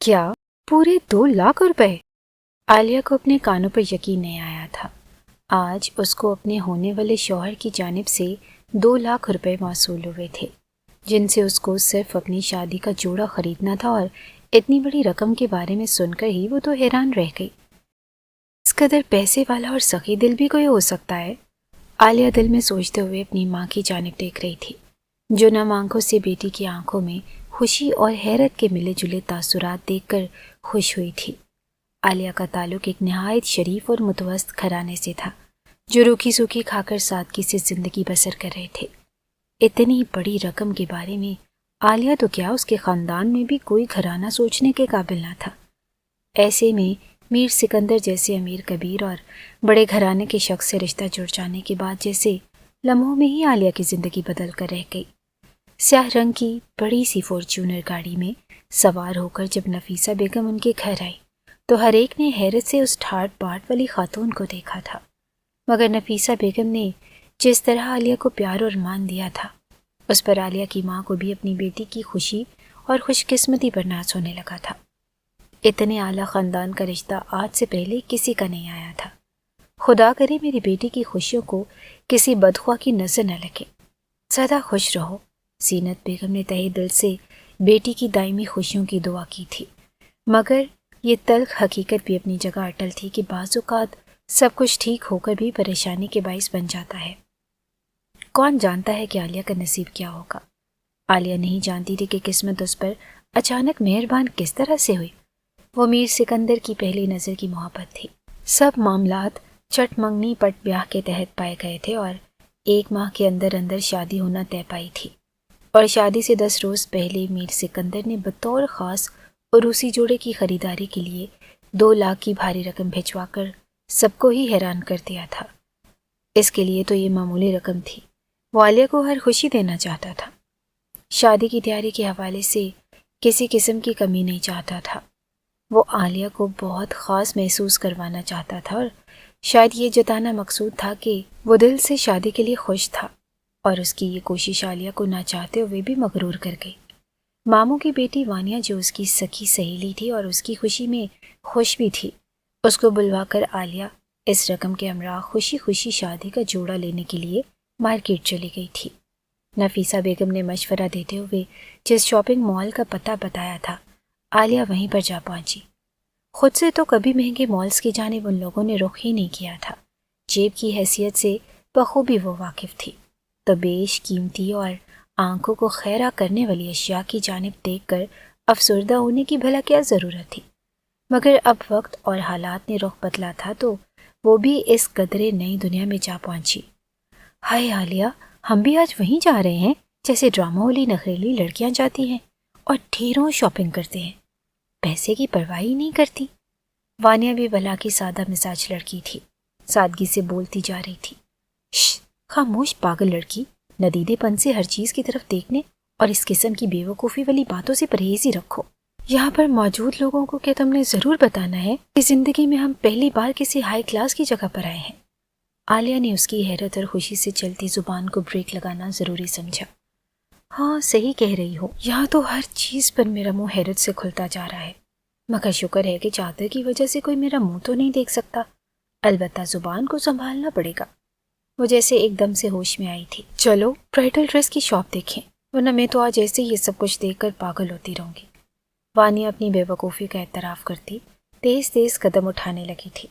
کیا پورے 2 لاکھ روپے؟ عالیہ کو اپنے کانوں پر یقین نہیں آیا تھا۔ آج اس کو اپنے ہونے والے شوہر کی جانب سے 2 لاکھ روپے موصول ہوئے تھے، جن سے اس کو صرف اپنی شادی کا جوڑا خریدنا تھا، اور اتنی بڑی رقم کے بارے میں سن کر ہی وہ تو حیران رہ گئی۔ اس قدر پیسے والا اور سخی دل بھی کوئی ہو سکتا ہے؟ عالیہ دل میں سوچتے ہوئے اپنی ماں کی جانب دیکھ رہی تھی، جو نم آنکھوں سے بیٹی کی آنکھوں میں خوشی اور حیرت کے ملے جلے تاثرات دیکھ کر خوش ہوئی تھی۔ عالیہ کا تعلق ایک نہایت شریف اور متوسط گھرانے سے تھا، جو روکھی سوکھی کھا کر سادگی سے زندگی بسر کر رہے تھے۔ اتنی بڑی رقم کے بارے میں عالیہ تو کیا، اس کے خاندان میں بھی کوئی گھرانہ سوچنے کے قابل نہ تھا۔ ایسے میں میر سکندر جیسے امیر کبیر اور بڑے گھرانے کے شخص سے رشتہ جڑ جانے کے بعد جیسے لمحوں میں ہی عالیہ کی زندگی بدل کر رہ گئی۔ سیاہ رنگ کی بڑی سی فارچونر گاڑی میں سوار ہو کر جب نفیسہ بیگم ان کے گھر آئی تو ہر ایک نے حیرت سے اس ٹھاٹ باٹ والی خاتون کو دیکھا تھا، مگر نفیسہ بیگم نے جس طرح عالیہ کو پیار اور مان دیا تھا، اس پر عالیہ کی ماں کو بھی اپنی بیٹی کی خوشی اور خوش قسمتی پر ناز ہونے لگا تھا۔ اتنے اعلیٰ خاندان کا رشتہ آج سے پہلے کسی کا نہیں آیا تھا۔ خدا کرے میری بیٹی کی خوشیوں کو کسی بدخواہ کی نظر نہ لگے۔ سدا خوش رہو۔ زینت بیگم نے تہہ دل سے بیٹی کی دائمی خوشیوں کی دعا کی تھی، مگر یہ تلخ حقیقت بھی اپنی جگہ اٹل تھی کہ بعض اوقات سب کچھ ٹھیک ہو کر بھی پریشانی کے باعث بن جاتا ہے۔ کون جانتا ہے کہ عالیہ کا نصیب کیا ہوگا؟ عالیہ نہیں جانتی تھی کہ قسمت اس پر اچانک مہربان کس طرح سے ہوئی۔ وہ میر سکندر کی پہلی نظر کی محبت تھی۔ سب معاملات چٹ منگنی پٹ بیاہ کے تحت پائے گئے تھے اور 1 ماہ کے اندر اندر شادی ہونا طے پائی تھی، اور شادی سے 10 روز پہلے میر سکندر نے بطور خاص عروسی جوڑے کی خریداری کے لیے 2 لاکھ کی بھاری رقم بھجوا کر سب کو ہی حیران کر دیا تھا۔ اس کے لیے تو یہ معمولی رقم تھی، وہ عالیہ کو ہر خوشی دینا چاہتا تھا۔ شادی کی تیاری کے حوالے سے کسی قسم کی کمی نہیں چاہتا تھا۔ وہ عالیہ کو بہت خاص محسوس کروانا چاہتا تھا، اور شاید یہ جتانا مقصود تھا کہ وہ دل سے شادی کے لیے خوش تھا، اور اس کی یہ کوشش عالیہ کو نہ چاہتے ہوئے بھی مغرور کر گئی۔ ماموں کی بیٹی وانیہ، جو اس کی سکی سہیلی تھی اور اس کی خوشی میں خوش بھی تھی، اس کو بلوا کر عالیہ اس رقم کے ہمراہ خوشی خوشی شادی کا جوڑا لینے کے لیے مارکیٹ چلی گئی تھی۔ نفیسہ بیگم نے مشورہ دیتے ہوئے جس شاپنگ مال کا پتہ بتایا تھا، عالیہ وہیں پر جا پہنچی۔ خود سے تو کبھی مہنگے مالز کی جانب ان لوگوں نے رخ ہی نہیں کیا تھا۔ جیب کی حیثیت سے بخوبی وہ واقف تھی، تو بیش قیمتی اور آنکھوں کو خیرہ کرنے والی اشیاء کی جانب دیکھ کر افسردہ ہونے کی بھلا کیا ضرورت تھی؟ مگر اب وقت اور حالات نے رخ بدلا تھا، تو وہ بھی اس قدرے نئی دنیا میں جا پہنچی۔ ہائے عالیہ، ہم بھی آج وہیں جا رہے ہیں جیسے ڈرامہ والی نخریلی لڑکیاں جاتی ہیں اور ڈھیروں شاپنگ کرتے ہیں، پیسے کی پرواہ ہی نہیں کرتی۔ وانیہ بھی بھلا کی سادہ مزاج لڑکی تھی، سادگی سے بولتی جا رہی تھی۔ خاموش پاگل لڑکی، ندیدے پن سے ہر چیز کی طرف دیکھنے اور اس قسم کی بے وقوفی والی باتوں سے پرہیز ہی رکھو۔ یہاں پر موجود لوگوں کو کیا تم نے ضرور بتانا ہے کہ زندگی میں ہم پہلی بار کسی ہائی کلاس کی جگہ پر آئے ہیں؟ عالیہ نے اس کی حیرت اور خوشی سے چلتی زبان کو بریک لگانا ضروری سمجھا۔ ہاں صحیح کہہ رہی ہو، یہاں تو ہر چیز پر میرا منہ حیرت سے کھلتا جا رہا ہے، مگر شکر ہے کہ چادر کی وجہ سے کوئی میرا منہ تو نہیں دیکھ سکتا، البتہ زبان کو سنبھالنا پڑے گا۔ وہ جیسے ایک دم سے ہوش میں آئی تھی۔ چلو برائڈل ڈریس کی شاپ دیکھیں، ورنہ میں تو آج ایسے یہ سب کچھ دیکھ کر پاگل ہوتی رہوں گی۔ وانیہ اپنی بے وقوفی کا اعتراف کرتی تیز تیز قدم اٹھانے لگی تھی،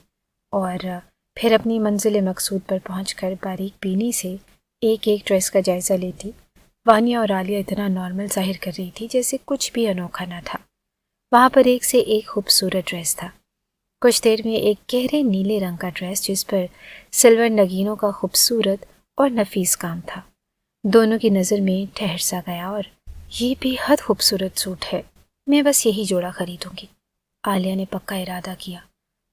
اور پھر اپنی منزل مقصود پر پہنچ کر باریک بینی سے ایک ایک ڈریس کا جائزہ لیتی۔ وانیہ اور عالیہ اتنا نارمل ظاہر کر رہی تھی جیسے کچھ بھی انوکھا نہ تھا۔ وہاں پر ایک سے ایک خوبصورت ڈریس تھا۔ کچھ دیر میں ایک گہرے نیلے رنگ کا ڈریس جس پر سلور نگینوں کا خوبصورت اور نفیس کام تھا، دونوں کی نظر میں ٹھہر سا گیا، اور یہ بے حد خوبصورت سوٹ ہے، میں بس یہی جوڑا خریدوں گی۔ عالیہ نے پکا ارادہ کیا،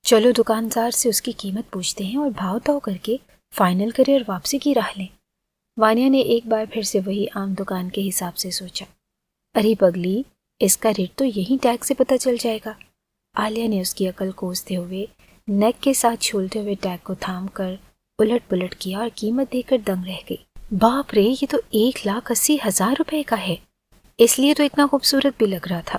چلو دکاندار سے اس کی قیمت پوچھتے ہیں اور بھاؤ تاؤ کر کے فائنل کرے اور واپسی کی راہ لیں۔ وانیہ نے ایک بار پھر سے وہی عام دکان کے حساب سے سوچا، ارے پگلی، اس کا ریٹ تو یہی ٹیگ سے پتہ چل جائے گا۔ عالیہ نے اس کی عقل کوستے ہوئے نیک کے ساتھ چھولتے ہوئے ٹیگ کو تھام کر الٹ پلٹ کیا اور قیمت دے کر دنگ رہ گئی۔ باپ رے، یہ تو 1,80,000 روپے کا ہے، اس لیے تو اتنا خوبصورت بھی لگ رہا تھا۔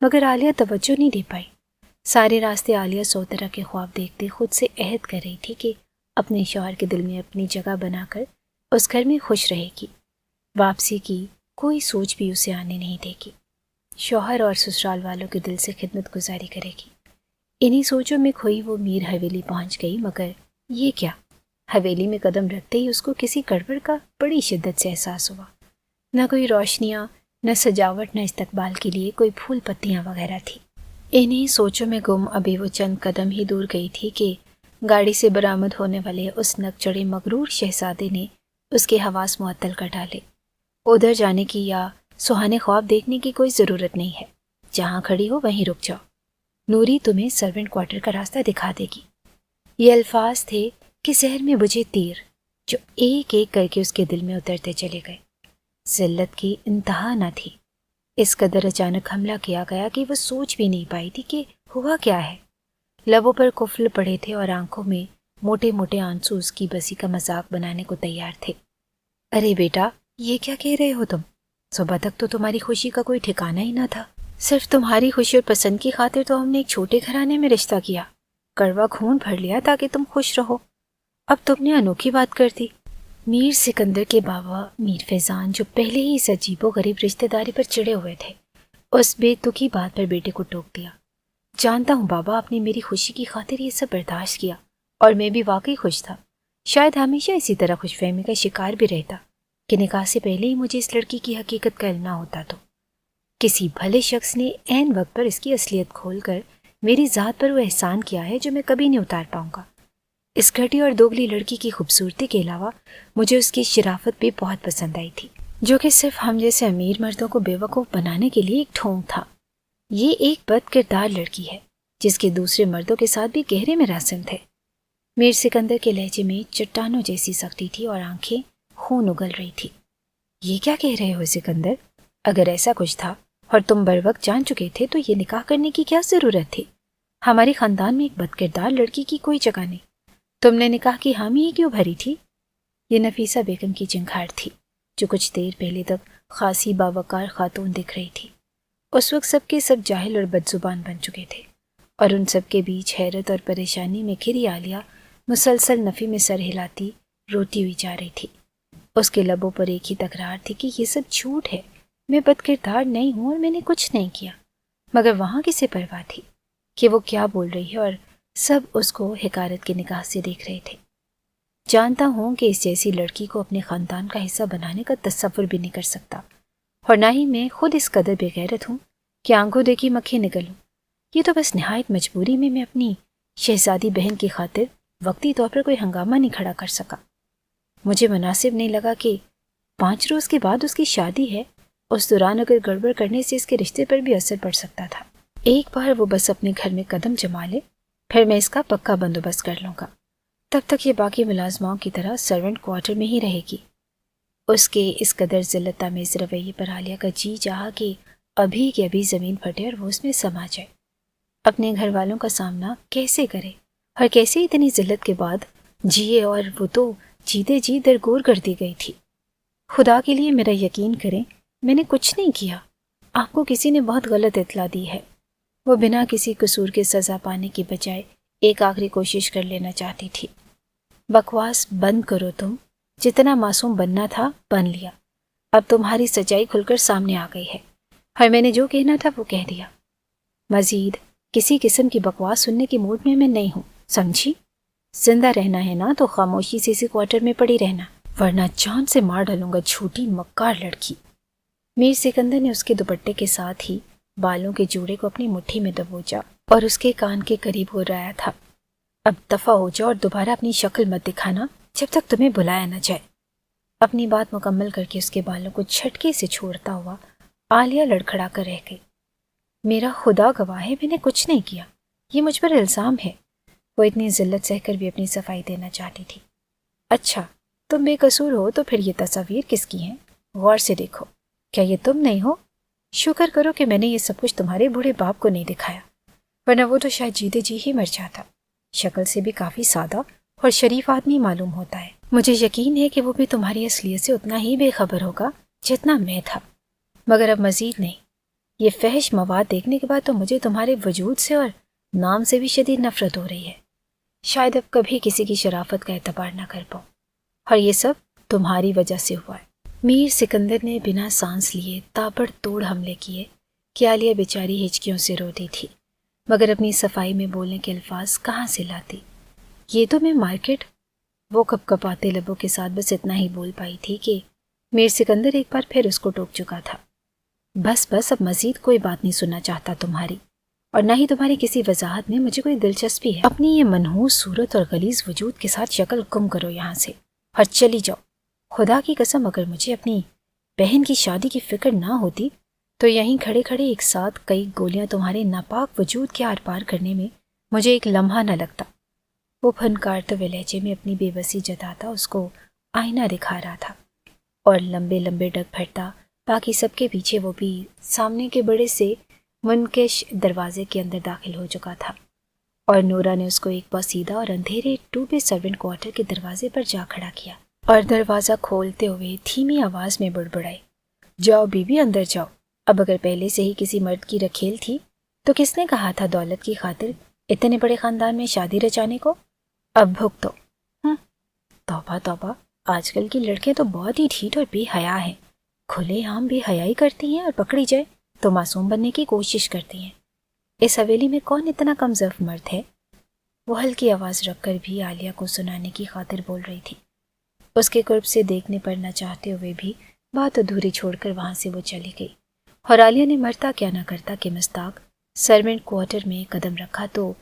مگر عالیہ توجہ نہیں دے پائی۔ سارے راستے عالیہ 100 طرح کے خواب دیکھتے خود سے عہد کر رہی تھی کہ اپنے شوہر کے دل میں اپنی جگہ بنا کر اس گھر میں خوش رہے گی، واپسی کی کوئی سوچ بھی اسے آنے نہیں دے گی، شوہر اور سسرال والوں کے دل سے خدمت گزاری کرے گی۔ انہی سوچوں میں کھوئی وہ میر حویلی پہنچ گئی، مگر یہ کیا، حویلی میں قدم رکھتے ہی اس کو کسی گڑبڑ کا بڑی شدت سے احساس ہوا۔ نہ کوئی روشنیاں، نہ سجاوٹ، نہ استقبال کے لیے کوئی پھول پتیاں وغیرہ تھی۔ انہی سوچوں میں گم ابھی وہ چند قدم ہی دور گئی تھی کہ گاڑی سے برآمد ہونے والے اس نک چڑھے مغرور شہزادے نے اس کے حواس معطل کر ڈالے۔ ادھر جانے کی یا سہانے خواب دیکھنے کی کوئی ضرورت نہیں ہے، جہاں کھڑی ہو وہیں رک جاؤ، نوری تمہیں سرونٹ کوارٹر کا راستہ دکھا دے گی۔ یہ الفاظ تھے کہ ذہن میں بجھے تیر جو ایک ایک کر کے اس کے دل میں اترتے چلے گئے۔ ذلت کی انتہا نہ تھی، اس قدر اچانک حملہ کیا گیا کہ وہ سوچ بھی نہیں پائی تھی کہ ہوا کیا ہے۔ لبوں پر قفل پڑے تھے اور آنکھوں میں موٹے موٹے آنسو اس کی بسی کا مذاق بنانے کو تیار تھے۔ ارے بیٹا، یہ کیا کہہ رہے ہو تم؟ صبح تک تو تمہاری خوشی کا کوئی ٹھکانہ ہی نہ تھا۔ صرف تمہاری خوشی اور پسند کی خاطر تو ہم نے ایک چھوٹے گھرانے میں رشتہ کیا، کڑوا خون بھر لیا تاکہ تم خوش رہو۔ اب تم نے انوکھی بات کر دی۔ میر سکندر کے بابا میر فیضان، جو پہلے ہی اس عجیب و غریب رشتہ داری پر چڑے ہوئے تھے، اس بے تکی بات پر بیٹے کو ٹوک دیا۔ جانتا ہوں بابا، آپ نے میری خوشی کی خاطر یہ سب برداشت کیا، اور میں بھی واقعی خوش تھا۔ شاید ہمیشہ اسی طرح خوش فہمی کا شکار بھی رہتا کہ نکاح سے پہلے ہی مجھے اس لڑکی کی حقیقت کا علم نہ ہوتا تو کسی بھلے شخص نے عین وقت پر اس کی اصلیت کھول کر میری ذات پر وہ احسان کیا ہے جو میں کبھی نہیں اتار پاؤں گا۔ اس گھٹی اور دوگلی لڑکی کی خوبصورتی کے علاوہ مجھے اس کی شرافت بھی بہت پسند آئی تھی، جو کہ صرف ہم جیسے امیر مردوں کو بے وقوف بنانے کے لیے ایک ڈھونگ تھا۔ یہ ایک بد کردار لڑکی ہے جس کے دوسرے مردوں کے ساتھ بھی گہرے مراسم تھے۔ میر سکندر کے لہجے میں چٹانوں جیسی سختی تھی اور آنکھیں خون اگل رہی تھی۔ یہ کیا کہہ رہے ہو سکندر؟ اگر ایسا کچھ تھا اور تم بر وقت جان چکے تھے تو یہ نکاح کرنے کی کیا ضرورت تھی؟ ہمارے خاندان میں ایک بد کردار لڑکی کی کوئی جگہ نہیں، تم نے نکاح کی حامی ہی کیوں بھری تھی؟ یہ نفیسہ بیگم کی چنگھاڑ تھی، جو کچھ دیر پہلے تک خاصی باوقار خاتون دکھ رہی تھی۔ اس وقت سب کے سب جاہل اور بدزبان بن چکے تھے، اور ان سب کے بیچ حیرت اور پریشانی میں گھری عالیہ مسلسل نفی میں سر ہلاتی روتی ہوئی جا رہی تھی۔ اس کے لبوں پر ایک ہی تکرار تھی کہ یہ سب جھوٹ ہے، میں بد کردار نہیں ہوں اور میں نے کچھ نہیں کیا۔ مگر وہاں کسے پرواہ تھی کہ وہ کیا بول رہی ہے، اور سب اس کو حقارت کی نگاہ سے دیکھ رہے تھے۔ جانتا ہوں کہ اس جیسی لڑکی کو اپنے خاندان کا حصہ بنانے کا تصور بھی نہیں کر سکتا، اور نہ ہی میں خود اس قدر بے غیرت ہوں کہ آنکھوں دیکھی مکھی نکلوں۔ یہ تو بس نہایت مجبوری میں اپنی شہزادی بہن کی خاطر وقتی طور پر کوئی ہنگامہ نہیں کھڑا کر سکا۔ مجھے مناسب نہیں لگا کہ 5 روز کے بعد اس کی شادی ہے، اس دوران اگر گڑبڑ کرنے سے اس کے رشتے پر بھی اثر پڑ سکتا تھا۔ ایک بار وہ بس اپنے گھر میں قدم جما لے، پھر میں اس کا پکا بندوبست کر لوں گا۔ تب تک یہ باقی ملازماؤں کی طرح سرونٹ کوارٹر میں ہی رہے گی۔ اس کے اس قدر ذلت آمیز رویے پر عالیہ کا جی چاہا کہ ابھی کے ابھی زمین پھٹے اور وہ اس میں سما جائے۔ اپنے گھر والوں کا سامنا کیسے کرے اور کیسے اتنی ذلت کے بعد جیے، اور وہ تو جیتے جی درگور کر دی گئی تھی۔ خدا کے لیے میرا یقین کریں، میں نے کچھ نہیں کیا، آپ کو کسی نے بہت غلط اطلاع دی ہے۔ وہ بنا کسی قصور کے سزا پانے کی بجائے ایک آخری کوشش کر لینا چاہتی تھی۔ بکواس بند کرو، تم جتنا معصوم بننا تھا بن لیا، اب تمہاری سچائی کھل کر سامنے آ گئی ہے، اور میں نے جو کہنا تھا وہ کہہ دیا۔ مزید کسی قسم کی بکواس سننے کے موڈ میں نہیں ہوں، سمجھی؟ زندہ رہنا ہے نا تو خاموشی سے اسی کوارٹر میں پڑی رہنا، ورنہ جان سے مار ڈالوں گا، جھوٹی مکار لڑکی۔ میر سکندر نے اس کے دوپٹے کے ساتھ ہی بالوں کے جوڑے کو اپنی مٹھی میں دبوچا اور اس کے کان کے قریب ہو رہا تھا۔ اب دفع ہو جاؤ اور دوبارہ اپنی شکل مت دکھانا جب تک تمہیں بلایا نہ جائے۔ اپنی بات مکمل کر کے اس کے بالوں کو جھٹکے سے چھوڑتا ہوا عالیہ لڑکھڑا کر رہ گئی۔ میرا خدا گواہ ہے، میں نے کچھ نہیں کیا، یہ مجھ پر الزام ہے۔ وہ اتنی ذلت سہ کر بھی اپنی صفائی دینا چاہتی تھی۔ اچھا، تم بے قصور ہو تو پھر یہ تصاویر کس کی ہیں؟ غور سے دیکھو، کیا یہ تم نہیں ہو؟ شکر کرو کہ میں نے یہ سب کچھ تمہارے بوڑھے باپ کو نہیں دکھایا، ورنہ وہ تو شاید جیتے جی ہی مر جاتا۔ شکل سے بھی کافی سادہ اور شریف آدمی معلوم ہوتا ہے۔ مجھے یقین ہے کہ وہ بھی تمہاری اصلیت سے اتنا ہی بے خبر ہوگا جتنا میں تھا، مگر اب مزید نہیں۔ یہ فحش مواد دیکھنے کے بعد تو مجھے تمہارے وجود سے اور نام سے بھی شدید نفرت ہو رہی ہے۔ شاید اب کبھی کسی کی شرافت کا اعتبار نہ کر پاؤں، اور یہ سب تمہاری وجہ سے ہوا ہے۔ میر سکندر نے بنا سانس لیے تابڑ توڑ حملے کیے کہ عالیہ بیچاری ہچکیوں سے روتی تھی، مگر اپنی صفائی میں بولنے کے الفاظ کہاں سے لاتی۔ یہ تو میں مارکیٹ، وہ کپ کپاتے لبوں کے ساتھ بس اتنا ہی بول پائی تھی کہ میر سکندر ایک بار پھر اس کو ٹوک چکا تھا۔ بس اب مزید کوئی بات نہیں سننا چاہتا تمہاری، اور نہ ہی تمہاری کسی وضاحت میں مجھے کوئی دلچسپی ہے۔ اپنی یہ منحوس صورت اور غلیظ وجود کے ساتھ شکل گم کرو یہاں سے اور چلی جاؤ۔ خدا کی قسم اگر مجھے اپنی بہن کی شادی کی فکر نہ ہوتی تو یہیں کھڑے کھڑے ایک ساتھ کئی گولیاں تمہارے ناپاک وجود کے آر پار کرنے میں مجھے ایک لمحہ نہ لگتا۔ وہ پھنکارتے ہوئے لہجے میں اپنی بے بسی جتاتا اس کو آئینہ دکھا رہا تھا، اور لمبے لمبے ڈگ پھرتا باقی سب کے پیچھے وہ بھی سامنے کے بڑے سے منکش دروازے کے اندر داخل ہو چکا تھا، اور نورا نے اس کو ایک پاسیدہ اور اندھیرے ٹوبے سرونٹ کوارٹر کے دروازے پر جا کھڑا کیا اور دروازہ کھولتے ہوئے دھیمی آواز میں بڑبڑائی، جاؤ بی بی اندر جاؤ۔ اب اگر پہلے سے ہی کسی مرد کی رکھیل تھی تو کس نے کہا تھا دولت کی خاطر اتنے بڑے خاندان میں شادی رچانے کو؟ اب بھگ دو۔ توبہ توبہ، آج کل کی لڑکیاں تو بہت ہی ڈھیٹ اور بے حیا ہیں، کھلے عام بے حیائی کرتی ہیں اور پکڑی جائے تو معصوم بننے کی کوشش کرتی ہیں۔ اس حویلی میں کون اتنا کم ظرف مرد ہے؟ وہ ہلکی آواز رکھ کر بھی عالیہ کو سنانے کی خاطر بول رہی تھی۔ اس کے قرب سے دیکھنے پر نہ چاہتے ہوئے بھی بات ادھوری چھوڑ کر وہاں سے وہ چلی گئی، اور عالیہ نے مرتا کیا نہ کرتا کہ مستاق سرونٹ کوارٹر میں قدم رکھا تو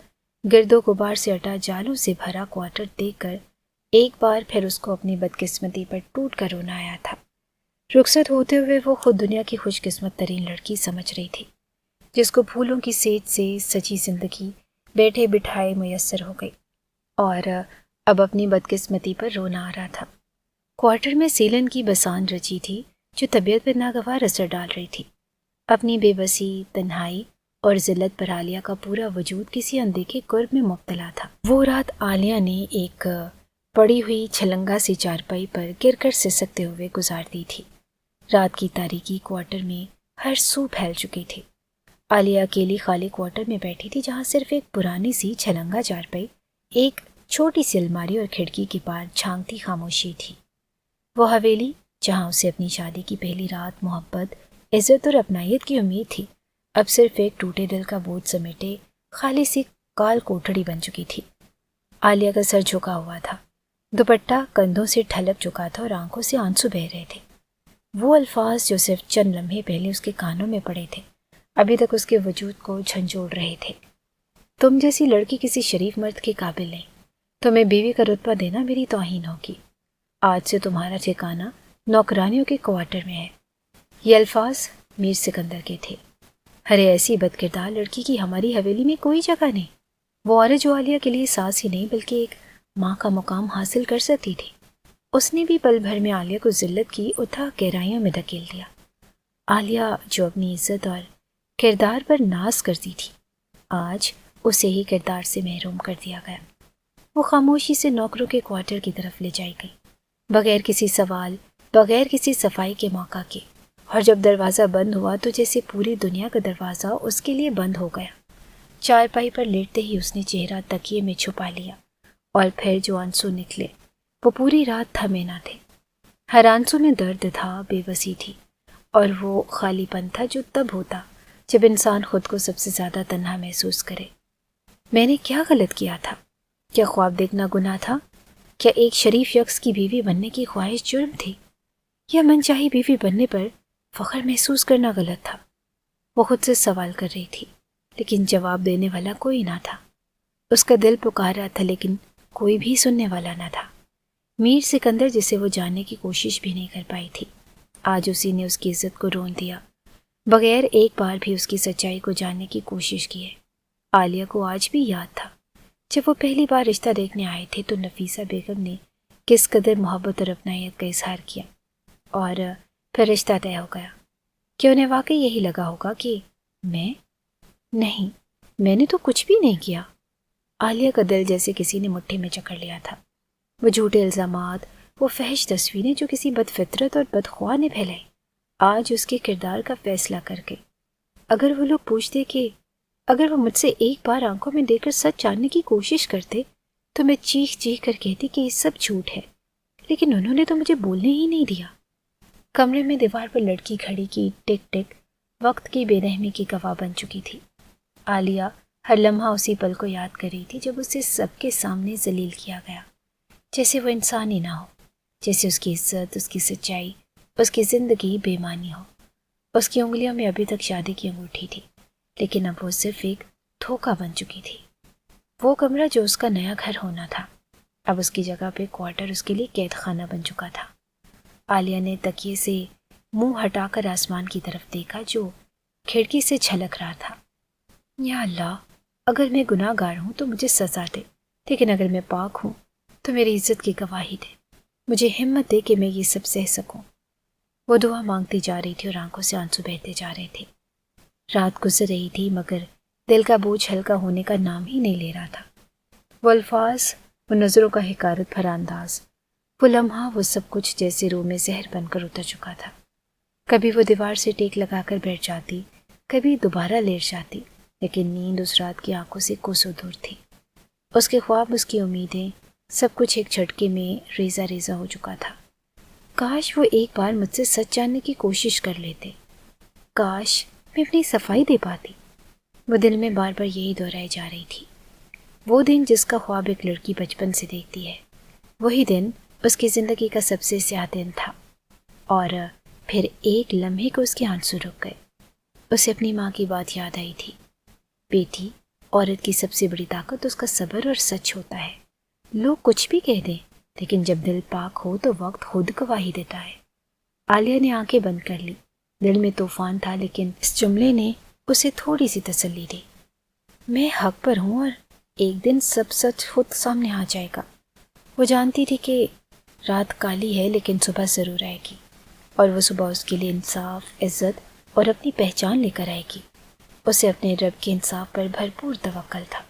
گرد و غبار سے اٹا جالوں سے بھرا کوارٹر دیکھ کر ایک بار پھر اس کو اپنی بدقسمتی پر ٹوٹ کر رونا آیا تھا۔ رخصت ہوتے ہوئے وہ خود دنیا کی خوش قسمت ترین لڑکی سمجھ رہی تھی، جس کو پھولوں کی سیج سے سجی زندگی بیٹھے بٹھائے میسر ہو گئی، اور اب اپنی بدقسمتی پر رونا آ رہا تھا۔ کوارٹر میں سیلن کی بسان رچی تھی جو طبیعت پر ناگوار اثر ڈال رہی تھی۔ اپنی بے بسی، تنہائی اور ذلت پر عالیہ کا پورا وجود کسی اندیکھے قرب میں مبتلا تھا۔ وہ رات عالیہ نے ایک پڑی ہوئی چھلنگا سی چارپائی پر گر کر سسکتے ہوئے گزار دی تھی۔ رات کی تاریکی کوارٹر میں ہر سو پھیل چکی تھی۔ عالیہ اکیلی خالی کوارٹر میں بیٹھی تھی جہاں صرف ایک پرانی سی چھلنگا چارپائی، ایک چھوٹی سی الماری اور کھڑکی کے پار جھانکتی خاموشی تھی۔ وہ حویلی جہاں اسے اپنی شادی کی پہلی رات محبت، عزت اور اپنائیت کی امید تھی، اب صرف ایک ٹوٹے دل کا بوجھ سمیٹے خالی سی کال کوٹڑی بن چکی تھی۔ عالیہ کا سر جھکا ہوا تھا، دوپٹہ کندھوں سے ٹھلک چکا تھا اور آنکھوں سے آنسو بہہ رہے تھے۔ وہ الفاظ جو صرف چند لمحے پہلے اس کے کانوں میں پڑے تھے ابھی تک اس کے وجود کو جھنجھوڑ رہے تھے۔ تم جیسی لڑکی کسی شریف مرد کے قابل نہیں، تمہیں بیوی کا رتبہ دینا میری توہین ہوگی۔ آج سے تمہارا ٹھکانہ نوکرانیوں کے کوارٹر میں ہے۔ یہ الفاظ میر سکندر کے تھے۔ ارے ایسی بد کردار لڑکی کی ہماری حویلی میں کوئی جگہ نہیں۔ وہ عورت جو عالیہ کے لیے ساس ہی نہیں بلکہ ایک ماں کا مقام حاصل کر سکتی تھی، اس نے بھی پل بھر میں عالیہ کو ذلت کی اتھاہ گہرائیوں میں دھکیل دیا۔ عالیہ جو اپنی عزت اور کردار پر ناز کرتی تھی، آج اسے ہی کردار سے محروم کر دیا گیا۔ وہ خاموشی سے نوکروں کے کوارٹر کی طرف لے جائی گئی، بغیر کسی سوال، بغیر کسی صفائی کے موقع کے، اور جب دروازہ بند ہوا تو جیسے پوری دنیا کا دروازہ اس کے لیے بند ہو گیا۔ چارپائی پر لیٹتے ہی اس نے چہرہ تکیے میں چھپا لیا، اور پھر جو آنسو نکلے وہ پوری رات تھمے نہ تھے۔ ہر آنسو میں درد تھا، بے بسی تھی، اور وہ خالی پن تھا جو تب ہوتا جب انسان خود کو سب سے زیادہ تنہا محسوس کرے۔ میں نے کیا غلط کیا تھا؟ کیا خواب دیکھنا گناہ تھا؟ کیا ایک شریف شخص کی بیوی بننے کی خواہش جرم تھی؟ یا من چاہی بیوی بننے پر فخر محسوس کرنا غلط تھا؟ وہ خود سے سوال کر رہی تھی، لیکن جواب دینے والا کوئی نہ تھا۔ اس کا دل پکار رہا تھا لیکن کوئی بھی سننے والا نہ تھا۔ میر سکندر جسے وہ جاننے کی کوشش بھی نہیں کر پائی تھی، آج اسی نے اس کی عزت کو رون دیا، بغیر ایک بار بھی اس کی سچائی کو جاننے کی کوشش کی ہے۔ عالیہ کو آج بھی یاد تھا جب وہ پہلی بار رشتہ دیکھنے آئے تھے تو نفیسہ بیگم نے کس قدر محبت اور اپنائیت کا اظہار کیا، اور پھر رشتہ طے ہو گیا۔ کہ انہیں واقعی یہی لگا ہوگا کہ میں نے تو کچھ بھی نہیں کیا۔ عالیہ کا دل جیسے کسی نے مٹھی میں جکڑ لیا تھا۔ وہ جھوٹے الزامات، وہ فحش تصویریں جو کسی بد فطرت اور بدخواہ نے پھیلائی، آج اس کے کردار کا فیصلہ کر کے اگر وہ لوگ پوچھتے کہ اگر وہ مجھ سے ایک بار آنکھوں میں دیکھ کر سچ جاننے کی کوشش کرتے تو میں چیخ چیخ کر کہتی کہ یہ سب جھوٹ ہے، لیکن انہوں نے تو مجھے بولنے ہی نہیں دیا۔ کمرے میں دیوار پر لڑکی گھڑی کی ٹک ٹک وقت کی بے رحمی کی گواہ بن چکی تھی۔ عالیہ ہر لمحہ اسی پل کو یاد کر رہی تھی جب اسے سب کے سامنے ذلیل کیا گیا، جیسے وہ انسان ہی نہ ہو، جیسے اس کی عزت، اس کی سچائی، اس کی زندگی بے معنی ہو۔ اس کی انگلیوں میں ابھی تک شادی کی انگوٹھی تھی، لیکن اب وہ صرف ایک دھوکہ بن چکی تھی۔ وہ کمرہ جو اس کا نیا گھر ہونا تھا، اب اس کی جگہ پہ کوارٹر اس کے لیے قید خانہ بن چکا تھا۔ عالیہ نے تکیے سے منہ ہٹا کر آسمان کی طرف دیکھا جو کھڑکی سے جھلک رہا تھا۔ یا اللہ، اگر میں گناہ گار ہوں تو مجھے سزا دے، لیکن اگر میں پاک ہوں تو میری عزت کی گواہی دے، مجھے ہمت دے کہ میں یہ سب سہ سکوں۔ وہ دعا مانگتی جا رہی تھی اور آنکھوں سے آنسو بہتے جا رہے تھے۔ رات گزر رہی تھی مگر دل کا بوجھ ہلکا ہونے کا نام ہی نہیں لے رہا تھا۔ وہ الفاظ، وہ نظروں کا حکارت بھرا انداز، وہ لمحہ، وہ سب کچھ جیسے روح میں زہر بن کر اتر چکا تھا۔ کبھی وہ دیوار سے ٹیک لگا کر بیٹھ جاتی، کبھی دوبارہ لیٹ جاتی، لیکن نیند اس رات کی آنکھوں سے کوسوں دور تھی۔ اس کے خواب، اس کی امیدیں، سب کچھ ایک جھٹکے میں ریزہ ریزہ ہو چکا تھا۔ کاش وہ ایک بار مجھ سے سچ جاننے کی کوشش کر لیتے، کاش میں اپنی صفائی دے پاتی۔ وہ دل میں بار بار یہی دہرائی جا رہی تھی۔ وہ دن جس کا خواب ایک لڑکی بچپن سے دیکھتی ہے، وہی دن اس کی زندگی کا سب سے سیاہ دن تھا، اور پھر ایک لمحے کو اس کے آنسو رک گئے۔ اسے اپنی ماں کی بات یاد آئی تھی، بیٹی، عورت کی سب سے بڑی طاقت اس کا صبر اور سچ ہوتا ہے۔ لوگ کچھ بھی کہہ دیں، لیکن جب دل پاک ہو تو وقت خود گواہی دیتا ہے۔ عالیہ نے آنکھیں بند کر لی۔ دل میں طوفان تھا، لیکن اس جملے نے اسے تھوڑی سی تسلی دی۔ میں حق پر ہوں اور ایک دن سب سچ خود سامنے آ جائے گا۔ وہ جانتی تھی کہ رات کالی ہے لیکن صبح ضرور آئے گی، اور وہ صبح اس کے لیے انصاف، عزت اور اپنی پہچان لے کر آئے گی۔ اسے اپنے رب کے انصاف پر بھرپور توکل تھا،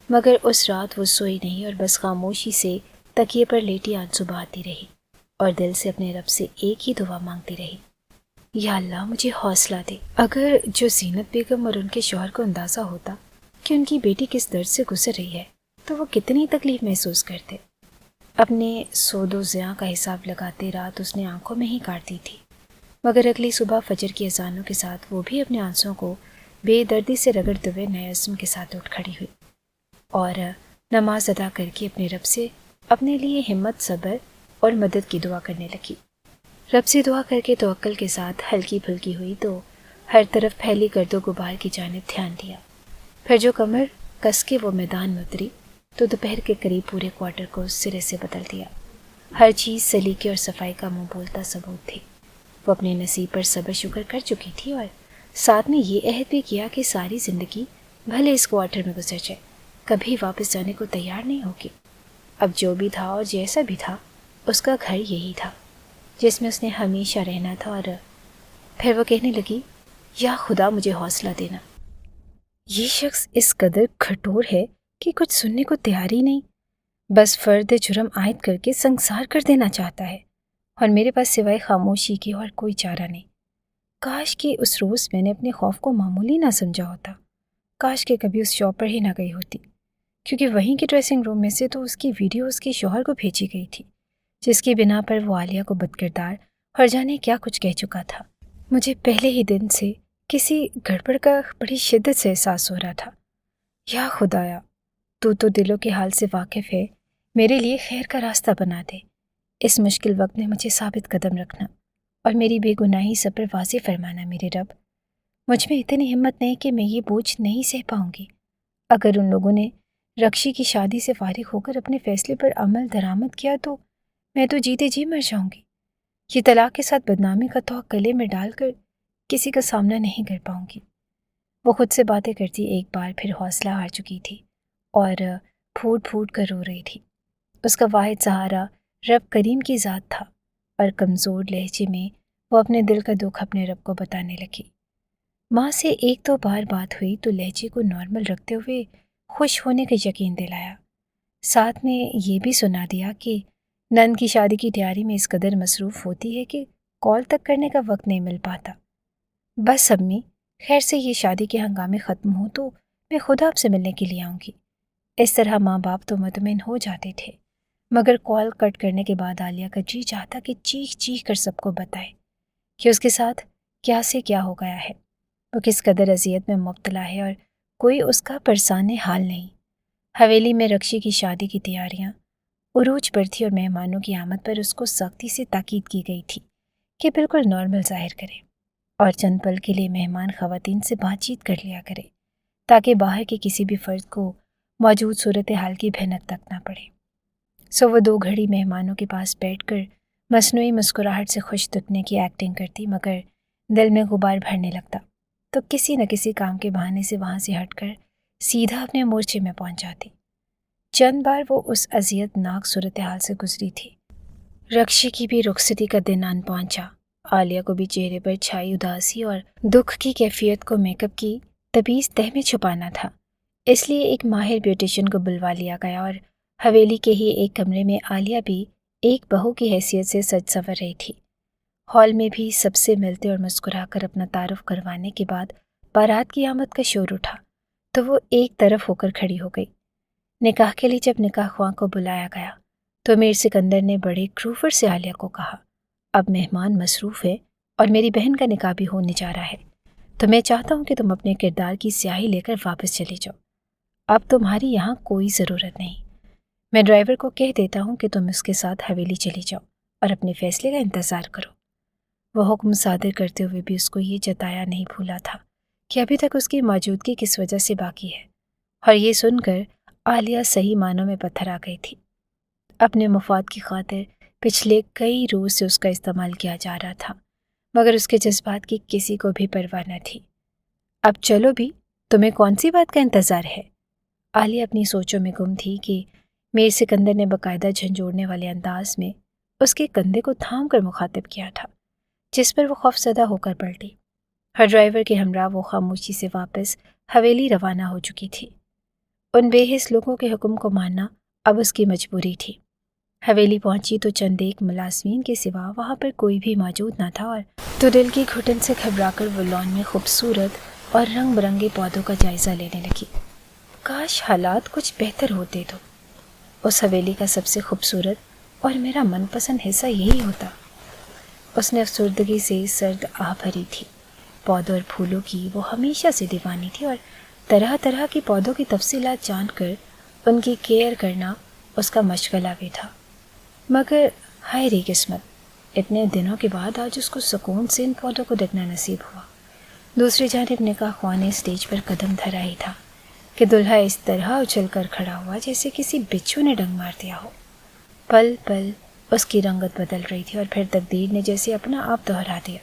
مگر اس رات وہ سوئی نہیں اور بس خاموشی سے تکیے پر لیٹی آنسو بہاتی رہی اور دل سے اپنے رب سے ایک ہی دعا مانگتی رہی، یا اللہ مجھے حوصلہ دے۔ اگر جو زینت بیگم اور ان کے شوہر کو اندازہ ہوتا کہ ان کی بیٹی کس درد سے گزر رہی ہے تو وہ کتنی تکلیف محسوس کرتے۔ اپنے سود و زیاں کا حساب لگاتے رات اس نے آنکھوں میں ہی کاٹ دی تھی، مگر اگلی صبح فجر کی اذانوں کے ساتھ وہ بھی اپنے آنسوں کو بے دردی سے رگڑتے ہوئے نئے عزم کے ساتھ اٹھ کھڑی ہوئی اور نماز ادا کر کے اپنے رب سے اپنے لیے ہمت، صبر اور مدد کی دعا کرنے لگی۔ رب سے دعا کر کے توکل کے ساتھ ہلکی پھلکی ہوئی تو ہر طرف پھیلی گرد و غبار کی جانب دھیان دیا۔ پھر جو کمر کس کے وہ میدان میں اتری تو دوپہر کے قریب پورے کوارٹر کو سرے سے بدل دیا۔ ہر چیز سلیقے اور صفائی کا منہ بولتا ثبوت تھی۔ وہ اپنے نصیب پر صبر شکر کر چکی تھی اور ساتھ میں یہ عہد بھی کیا کہ ساری زندگی بھلے اس کوارٹر میں گزر جائے، کبھی واپس جانے کو تیار نہیں ہوگی۔ اب جو بھی تھا اور جیسا بھی تھا، اس کا گھر یہی تھا جس میں اس نے ہمیشہ رہنا تھا۔ اور پھر وہ کہنے لگی، یا خدا مجھے حوصلہ دینا۔ یہ شخص اس قدر کھٹور ہے کہ کچھ سننے کو تیار ہی نہیں، بس فرد جرم عائد کر کے سنگسار کر دینا چاہتا ہے، اور میرے پاس سوائے خاموشی کے اور کوئی چارہ نہیں۔ کاش کہ اس روز میں نے اپنے خوف کو معمولی نہ سمجھا ہوتا، کاش کہ کبھی اس شاپ پر ہی نہ گئی ہوتی، کیونکہ وہیں کے ڈریسنگ روم میں سے تو اس کی ویڈیو اس کے شوہر کو بھیجی گئی تھی، جس کی بنا پر وہ عالیہ کو بدکردار اور جانے کیا کچھ کہہ چکا تھا۔ مجھے پہلے ہی دن سے کسی گڑبڑ کا بڑی شدت سے احساس ہو رہا تھا۔ یا خدایا، تو دلوں کے حال سے واقف ہے، میرے لیے خیر کا راستہ بنا دے۔ اس مشکل وقت میں مجھے ثابت قدم رکھنا اور میری بے گناہی سب پر واضح فرمانا میرے رب۔ مجھ میں اتنی ہمت نہیں کہ میں یہ بوجھ نہیں سہ پاؤں گی۔ اگر ان لوگوں نے رکشی کی شادی سے فارغ ہو کر اپنے فیصلے پر عمل درآمد کیا تو میں تو جیتے جی مر جاؤں گی۔ یہ طلاق کے ساتھ بدنامی کا توق گلے میں ڈال کر کسی کا سامنا نہیں کر پاؤں گی۔ وہ خود سے باتیں کرتی ایک بار پھر حوصلہ ہار چکی تھی اور پھوٹ پھوٹ کر رو رہی تھی۔ اس کا واحد سہارا رب کریم کی ذات تھا، اور کمزور لہجے میں وہ اپنے دل کا دکھ اپنے رب کو بتانے لگی۔ ماں سے ایک دو بار بات ہوئی تو لہجے کو نارمل رکھتے ہوئے خوش ہونے کا یقین دلایا، ساتھ میں یہ بھی سنا دیا کہ نند کی شادی کی تیاری میں اس قدر مصروف ہوتی ہے کہ کال تک کرنے کا وقت نہیں مل پاتا۔ بس امی، خیر سے یہ شادی کے ہنگامے ختم ہوں تو میں خود آپ سے ملنے کے لیے آؤں گی۔ اس طرح ماں باپ تو مطمئن ہو جاتے تھے، مگر کال کٹ کرنے کے بعد عالیہ کا جی چاہتا کہ چیخ چیخ کر سب کو بتائے کہ اس کے ساتھ کیا سے کیا ہو گیا ہے، وہ کس قدر اذیت میں مبتلا ہے اور کوئی اس کا پرسانے حال نہیں۔ حویلی میں رکشی کی شادی کی تیاریاں عروج پر تھی اور مہمانوں کی آمد پر اس کو سختی سے تاکید کی گئی تھی کہ بالکل نارمل ظاہر کرے اور چند پل کے لیے مہمان خواتین سے بات چیت کر لیا کرے تاکہ باہر کے کسی بھی فرد کو موجود صورتحال کی بھنک تک نہ پڑے۔ سو وہ 2 گھڑی مہمانوں کے پاس بیٹھ کر مصنوعی مسکراہٹ سے خوش دکھنے کی ایکٹنگ کرتی، مگر دل میں غبار بھرنے لگتا تو کسی نہ کسی کام کے بہانے سے وہاں سے ہٹ کر سیدھا اپنے مورچے میں پہنچ جاتی۔ چند بار وہ اس اذیت ناک صورتحال سے گزری تھی۔ رکشی کی بھی رخصتی کا دن آن پہنچا۔ عالیہ کو بھی چہرے پر چھائی اداسی اور دکھ کی کیفیت کو میک اپ کی تمیز تہ میں چھپانا تھا، اس لیے ایک ماہر بیوٹیشین کو بلوا لیا گیا اور حویلی کے ہی ایک کمرے میں عالیہ بھی ایک بہو کی حیثیت سے سج سنور رہی تھی۔ ہال میں بھی سب سے ملتے اور مسکرا کر اپنا تعارف کروانے کے بعد بارات کی آمد کا شور اٹھا تو وہ ایک طرف ہو کر کھڑی ہو گئی۔ نکاح کے لیے جب نکاح خواں کو بلایا گیا تو میر سکندر نے بڑے کروفر سے عالیہ کو کہا، اب مہمان مصروف ہے اور میری بہن کا نکاح بھی ہونے جا رہا ہے، تو میں چاہتا ہوں کہ تم اپنے کردار کی سیاہی لے کر واپس چلے جاؤ۔ اب تمہاری یہاں کوئی ضرورت نہیں۔ میں ڈرائیور کو کہہ دیتا ہوں کہ تم اس کے ساتھ حویلی چلی جاؤ اور اپنے فیصلے کا انتظار کرو۔ وہ حکم صادر کرتے ہوئے بھی اس کو یہ جتایا نہیں بھولا تھا کہ ابھی تک اس کی موجودگی کس وجہ سے باقی ہے، اور یہ سن کر عالیہ صحیح معنوں میں پتھر آ گئی تھی۔ اپنے مفاد کی خاطر پچھلے کئی روز سے اس کا استعمال کیا جا رہا تھا، مگر اس کے جذبات کی کسی کو بھی پرواہ نہ تھی۔ اب چلو بھی، تمہیں کون سی بات کا انتظار ہے؟ عالیہ اپنی سوچوں میں گم تھی کہ میر سکندر نے باقاعدہ جھنجھوڑنے والے انداز میں اس کے کندھے کو تھام کر مخاطب کیا تھا، جس پر وہ خوفزدہ ہو کر پلٹی۔ ہر ڈرائیور کے ہمراہ وہ خاموشی سے واپس حویلی روانہ ہو چکی تھی۔ ان بے حس لوگوں کے حکم کو ماننا اب اس کی مجبوری تھی۔ حویلی پہنچی تو چند ایک ملازمین کے سوا وہاں پر کوئی بھی موجود نہ تھا، اور تو دل کی گھٹن سے گھبرا کر وہ لان میں خوبصورت اور رنگ برنگے پودوں کا جائزہ لینے لگی۔ کاش حالات کچھ بہتر ہوتے تو اس حویلی کا سب سے خوبصورت اور میرا من پسند حصہ یہی ہوتا۔ اس نے افسردگی سے سرد آہ بھری تھی۔ پودوں اور پھولوں کی وہ ہمیشہ سے دیوانی تھی اور طرح طرح کی پودوں کی تفصیلات جان کر ان کی کیئر کرنا اس کا مشغلہ بھی تھا۔ مگر ہائے ری قسمت، اتنے دنوں کے بعد آج اس کو سکون سے ان پودوں کو دیکھنا نصیب ہوا۔ دوسری جانب نکاح خواہ نے اسٹیج پر قدم دھرا ہی تھا کہ دلہا اس طرح اچھل کر کھڑا ہوا جیسے کسی بچھو نے ڈنگ مار دیا ہو۔ پل پل اس کی رنگت بدل رہی تھی اور پھر تقدیر نے جیسے اپنا آپ دہرا دیا۔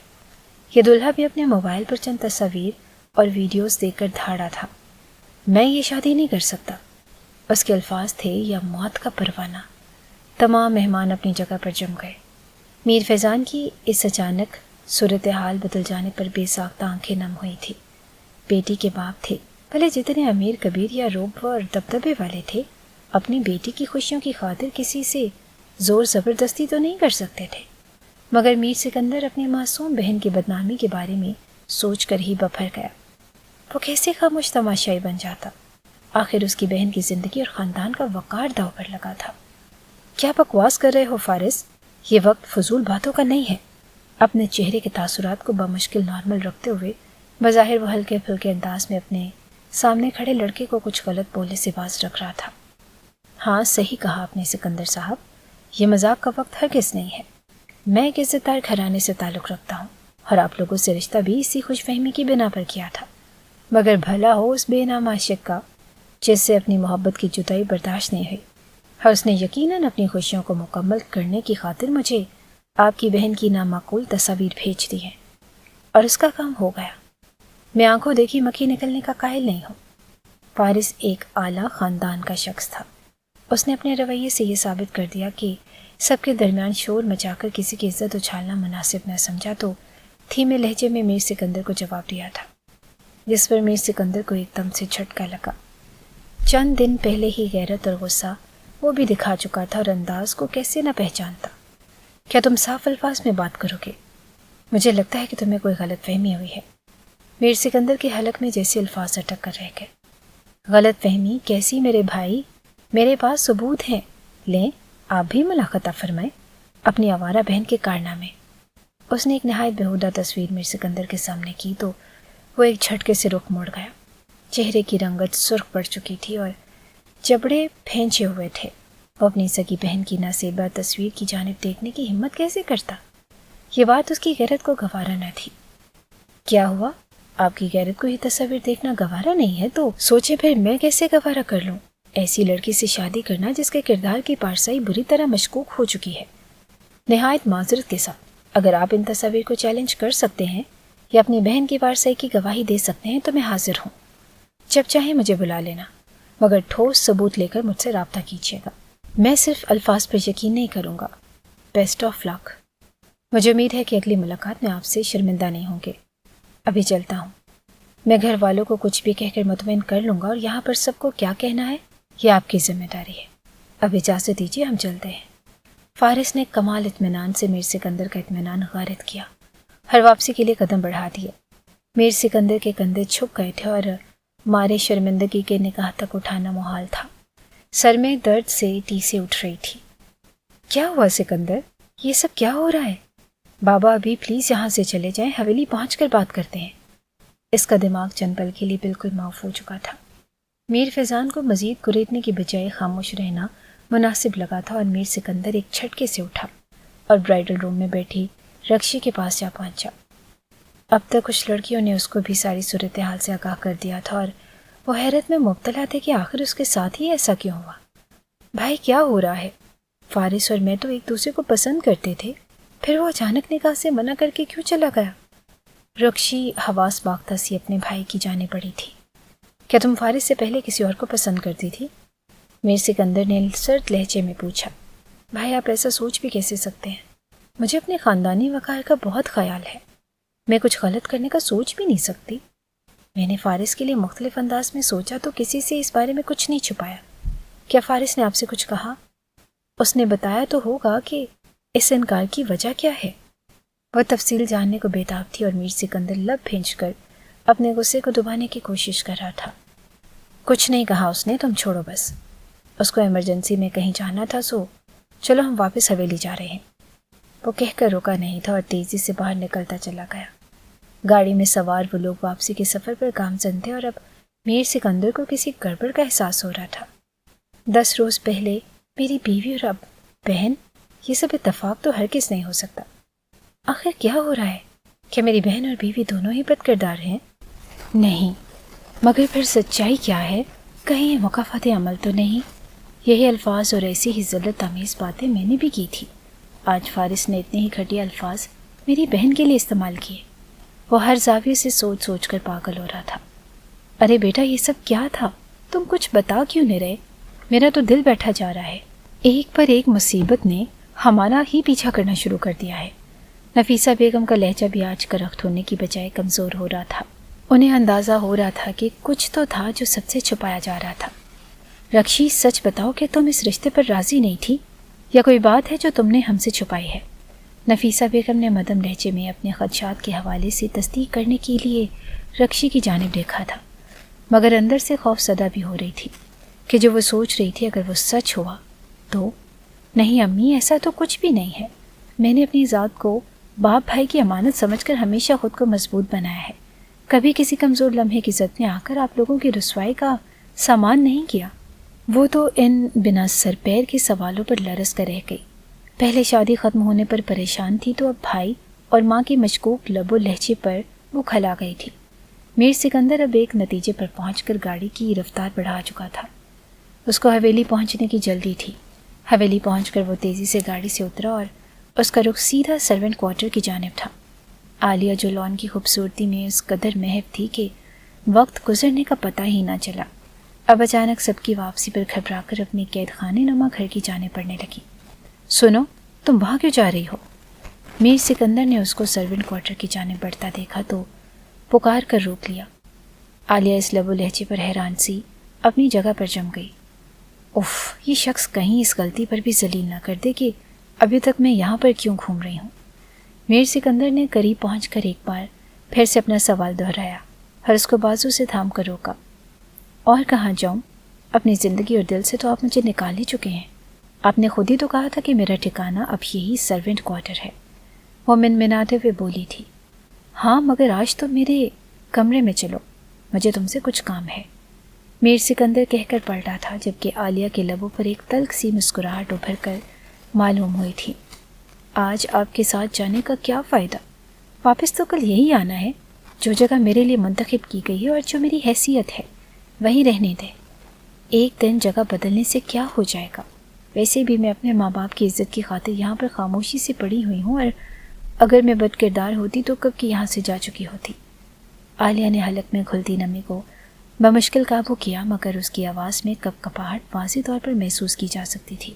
یہ دلہا بھی اپنے موبائل پر چند تصاویر اور ویڈیوز دیکھ کر دھاڑا تھا۔ میں یہ شادی نہیں کر سکتا، اس کے الفاظ تھے یا موت کا پروانہ۔ تمام مہمان اپنی جگہ پر جم گئے۔ میر فیضان کی اس اچانک صورتحال بدل جانے پر بے ساختہ آنکھیں نم ہوئی تھی۔ بیٹی کے باپ تھے، بھلے جتنے امیر کبیر یا روب اور دبدبے والے تھے، اپنی بیٹی کی خوشیوں کی خاطر کسی سے زور زبردستی تو نہیں کر سکتے تھے۔ مگر میر سکندر اپنی معصوم بہن کی بدنامی کے بارے میں سوچ کر ہی بپھر گیا۔ وہ کیسے خاموش تماشائی بن جاتا؟ آخر اس کی بہن کی زندگی اور خاندان کا وقار داؤ پر لگا تھا۔ کیا بکواس کر رہے ہو فارس؟ یہ وقت فضول باتوں کا نہیں ہے۔ اپنے چہرے کے تاثرات کو بمشکل نارمل رکھتے ہوئے بظاہر وہ ہلکے پھلکے انداز میں اپنے سامنے کھڑے لڑکے کو کچھ غلط بولنے سے باز رکھ رہا تھا۔ ہاں صحیح کہا آپ نے سکندر صاحب، یہ مذاق کا وقت ہرگز نہیں ہے۔ میں ایک عزت دار گھرانے سے تعلق رکھتا ہوں اور آپ لوگوں سے رشتہ بھی اسی خوش فہمی کی بنا پر کیا تھا، مگر بھلا ہو اس بے نام عاشق کا جس سے اپنی محبت کی جدائی برداشت نہیں ہوئی، اور اس نے یقیناً اپنی خوشیوں کو مکمل کرنے کی خاطر مجھے آپ کی بہن کی نامعقول تصاویر بھیج دی ہیں، اور اس کا کام ہو گیا۔ میں آنکھوں دیکھی مکھی نکلنے کا قائل نہیں ہوں۔ فارس ایک اعلیٰ خاندان کا شخص تھا۔ اس نے اپنے رویے سے یہ ثابت کر دیا کہ سب کے درمیان شور مچا کر کسی کی عزت اچھالنا مناسب نہ سمجھا تو دھیمے لہجے میں میر سکندر کو جواب دیا تھا، جس پر میر سکندر کو ایک دم سے جھٹکا لگا۔ چند دن پہلے ہی غیرت اور غصہ وہ بھی دکھا چکا تھا، اور انداز کو کیسے نہ پہچانتا۔ کیا تم صاف الفاظ میں بات کرو گے؟ مجھے لگتا ہے کہ تمہیں کوئی غلط فہمی ہوئی ہے۔ میر سکندر کے حلق میں جیسے الفاظ اٹک کر رہ گئے۔ غلط فہمی کیسی میرے بھائی؟ میرے پاس ثبوت ہیں، لیں آپ بھی ملاقطہ فرمائیں اپنی آوارہ بہن کے کارنامے۔ اس نے ایک نہایت بیہودہ تصویر میر سکندر کے سامنے کی تو وہ ایک جھٹکے سے رخ موڑ گیا۔ چہرے کی رنگت سرخ پڑ چکی تھی اور جبڑے پھینچے ہوئے تھے۔ وہ اپنی سگی بہن کی ناسیبہ تصویر کی جانب دیکھنے کی ہمت کیسے کرتا؟ یہ بات اس کی غیرت کو گوارا نہ تھی۔ کیا ہوا؟ آپ کی غیرت کو یہ تصویر دیکھنا گوارا نہیں ہے تو سوچے پھر میں کیسے گوارا کر لوں؟ ایسی لڑکی سے شادی کرنا جس کے کردار کی پارسائی بری طرح مشکوک ہو چکی ہے۔ نہایت معذرت کے ساتھ اگر آپ ان تصاویر کو چیلنج کر سکتے ہیں یا اپنی بہن کی پارسائی کی گواہی دے سکتے ہیں تو میں حاضر ہوں، جب چاہیں مجھے بلا لینا، مگر ٹھوس ثبوت لے کر مجھ سے رابطہ کیجیے گا۔ میں صرف الفاظ پر یقین نہیں کروں گا۔ بیسٹ آف لک۔ مجھے امید ہے کہ اگلی ملاقات میں آپ سے شرمندہ نہیں ہوں گے۔ ابھی چلتا ہوں، میں گھر والوں کو کچھ بھی کہہ کر مطمئن کر لوں گا اور یہاں پر سب کو کیا کہنا ہے یہ آپ کی ذمہ داری ہے۔ اب اجازت دیجیے، ہم چلتے ہیں۔ فارس نے کمال اطمینان سے میر سکندر کا اطمینان غارت کیا، ہر واپسی کے لیے قدم بڑھا دیے۔ میر سکندر کے کندھے چھک گئے تھے اور مارے شرمندگی کے نگاہ تک اٹھانا محال تھا۔ سر میں درد سے ٹیسے اٹھ رہی تھی۔ کیا ہوا سکندر؟ یہ سب کیا ہو رہا ہے؟ بابا ابھی پلیز یہاں سے چلے جائیں، حویلی پہنچ کر بات کرتے ہیں۔ اس کا دماغ چند پل کے لیے بالکل معاف ہو چکا تھا۔ میر فیضان کو مزید گریدنے کی بجائے خاموش رہنا مناسب لگا تھا اور میر سکندر ایک جھٹکے سے اٹھا اور برائڈل روم میں بیٹھی رکشی کے پاس جا پہنچا۔ اب تک کچھ لڑکیوں نے اس کو بھی ساری صورتحال سے آگاہ کر دیا تھا اور وہ حیرت میں مبتلا تھے کہ آخر اس کے ساتھ ہی ایسا کیوں ہوا۔ بھائی کیا ہو رہا ہے؟ فارس اور میں تو ایک دوسرے کو پسند کرتے تھے، پھر وہ اچانک نکاح سے منع کر کے کیوں چلا گیا؟ رکشی حواس باختہ سی اپنے بھائی کی جانے پڑی تھی۔ کیا تم فارس سے پہلے کسی اور کو پسند کرتی تھی؟ میر سکندر نے سرد لہجے میں پوچھا۔ بھائی آپ ایسا سوچ بھی کیسے سکتے ہیں؟ مجھے اپنے خاندانی وقار کا بہت خیال ہے، میں کچھ غلط کرنے کا سوچ بھی نہیں سکتی۔ میں نے فارس کے لیے مختلف انداز میں سوچا تو کسی سے اس بارے میں کچھ نہیں چھپایا۔ کیا فارس نے آپ سے کچھ کہا؟ اس نے بتایا تو ہوگا کہ اس انکار کی وجہ کیا ہے؟ وہ تفصیل جاننے کو بےتاب تھی اور میر سکندر لب بھینچ کر اپنے غصے کو دبانے کی کوشش کر رہا تھا۔ کچھ نہیں کہا اس نے، تم چھوڑو بس۔ اس کو ایمرجنسی میں کہیں جانا تھا، سو چلو ہم واپس حویلی جا رہے ہیں۔ وہ کہہ کر رکا نہیں تھا اور تیزی سے باہر نکلتا چلا گیا۔ گاڑی میں سوار وہ لوگ واپسی کے سفر پر گامزن تھے اور اب میر سکندر کو کسی گڑبڑ کا احساس ہو رہا تھا۔ 10 روز پہلے میری بیوی اور اب بہن، یہ سب اتفاق تو ہرگز نہیں ہو سکتا۔ آخر کیا ہو رہا ہے؟ کیا میری بہن اور بیوی دونوں ہی بد کردار ہیں؟ نہیں، مگر پھر سچائی کیا ہے؟ کہیں یہ مقافات عمل تو نہیں؟ یہی الفاظ اور ایسی ہی ذلت آمیز باتیں میں نے بھی کی تھی۔ آج فارس نے اتنے ہی گھٹیا الفاظ میری بہن کے لیے استعمال کیے۔ وہ ہر زاویے سے سوچ سوچ کر پاگل ہو رہا تھا۔ ارے بیٹا، یہ سب کیا تھا؟ تم کچھ بتا کیوں نہیں رہے؟ میرا تو دل بیٹھا جا رہا ہے۔ ایک پر ایک مصیبت نے ہمارا ہی پیچھا کرنا شروع کر دیا ہے۔ نفیسہ بیگم کا لہجہ بھی آج کرخت ہونے کی بجائے کمزور ہو رہا تھا۔ انہیں اندازہ ہو رہا تھا کہ کچھ تو تھا جو سب سے چھپایا جا رہا تھا۔ رکشی، سچ بتاؤ کہ تم اس رشتے پر راضی نہیں تھی یا کوئی بات ہے جو تم نے ہم سے چھپائی ہے؟ نفیسہ بیگم نے مدھم لہجے میں اپنے خدشات کے حوالے سے تصدیق کرنے کے لیے رکشی کی جانب دیکھا تھا، مگر اندر سے خوف زدہ بھی ہو رہی تھی کہ جو وہ سوچ رہی تھی اگر وہ سچ ہوا تو۔ نہیں امی، ایسا تو کچھ بھی نہیں ہے۔ میں نے اپنی ذات کو باپ بھائی کی امانت سمجھ کر ہمیشہ خود کو مضبوط بنایا ہے، کبھی کسی کمزور لمحے کی زد میں آ کر آپ لوگوں کی رسوائی کا سامان نہیں کیا۔ وہ تو ان بنا سر پیر کے سوالوں پر لرز کر رہ گئی۔ پہلے شادی ختم ہونے پر پریشان تھی تو اب بھائی اور ماں کے مشکوک لب و لہجے پر وہ کھلا گئی تھی۔ میر سکندر اب ایک نتیجے پر پہنچ کر گاڑی کی رفتار بڑھا چکا تھا۔ اس کو حویلی پہنچنے کی جلدی تھی۔ حویلی پہنچ کر وہ تیزی سے گاڑی سے اترا اور اس کا رخ سیدھا سرونٹ کوارٹر کی جانب تھا۔ عالیہ جو لان کی خوبصورتی میں اس قدر محو تھی کہ وقت گزرنے کا پتہ ہی نہ چلا، اب اچانک سب کی واپسی پر گھبرا کر اپنے قید خانے نما گھر کی جانب بڑھنے لگی۔ سنو، تم وہاں کیوں جا رہی ہو؟ میر سکندر نے اس کو سرونٹ کوارٹر کی جانب بڑھتا دیکھا تو پکار کر روک لیا۔ عالیہ اس لب و لہجے پر حیران سی اپنی جگہ پر جم گئی۔ اف، یہ شخص کہیں اس غلطی پر بھی ذلیل نہ کر دے کہ ابھی تک میں یہاں پر کیوں گھوم رہی ہوں۔ میر سکندر نے قریب پہنچ کر ایک بار پھر سے اپنا سوال دہرایا۔ اور اس کو بازو سے تھام کر روکا۔ اور کہاں جاؤں؟ اپنی زندگی اور دل سے تو آپ مجھے نکال ہی چکے ہیں۔ آپ نے خود ہی تو کہا تھا کہ میرا ٹھکانہ اب یہی سرونٹ کوارٹر ہے۔ وہ منمناتے ہوئے بولی تھی۔ ہاں مگر آج تو میرے کمرے میں چلو، مجھے تم سے کچھ کام ہے۔ میر سکندر کہہ کر پلٹا تھا، جبکہ عالیہ کے لبوں پر ایک تلخ سی مسکراہٹ ابھر کر معلوم ہوئی تھی۔ آج آپ کے ساتھ جانے کا کیا فائدہ؟ واپس تو کل یہی آنا ہے۔ جو جگہ میرے لیے منتخب کی گئی ہے اور جو میری حیثیت ہے وہیں رہنے دیں۔ ایک دن جگہ بدلنے سے کیا ہو جائے گا؟ ویسے بھی میں اپنے ماں باپ کی عزت کی خاطر یہاں پر خاموشی سے پڑی ہوئی ہوں، اور اگر میں بد کردار ہوتی تو کب کی یہاں سے جا چکی ہوتی۔ عالیہ نے حلق میں گھلتی نمی کو بمشکل قابو کیا، مگر اس کی آواز میں کپ کپاہٹ واضح طور پر محسوس کی جا سکتی تھی۔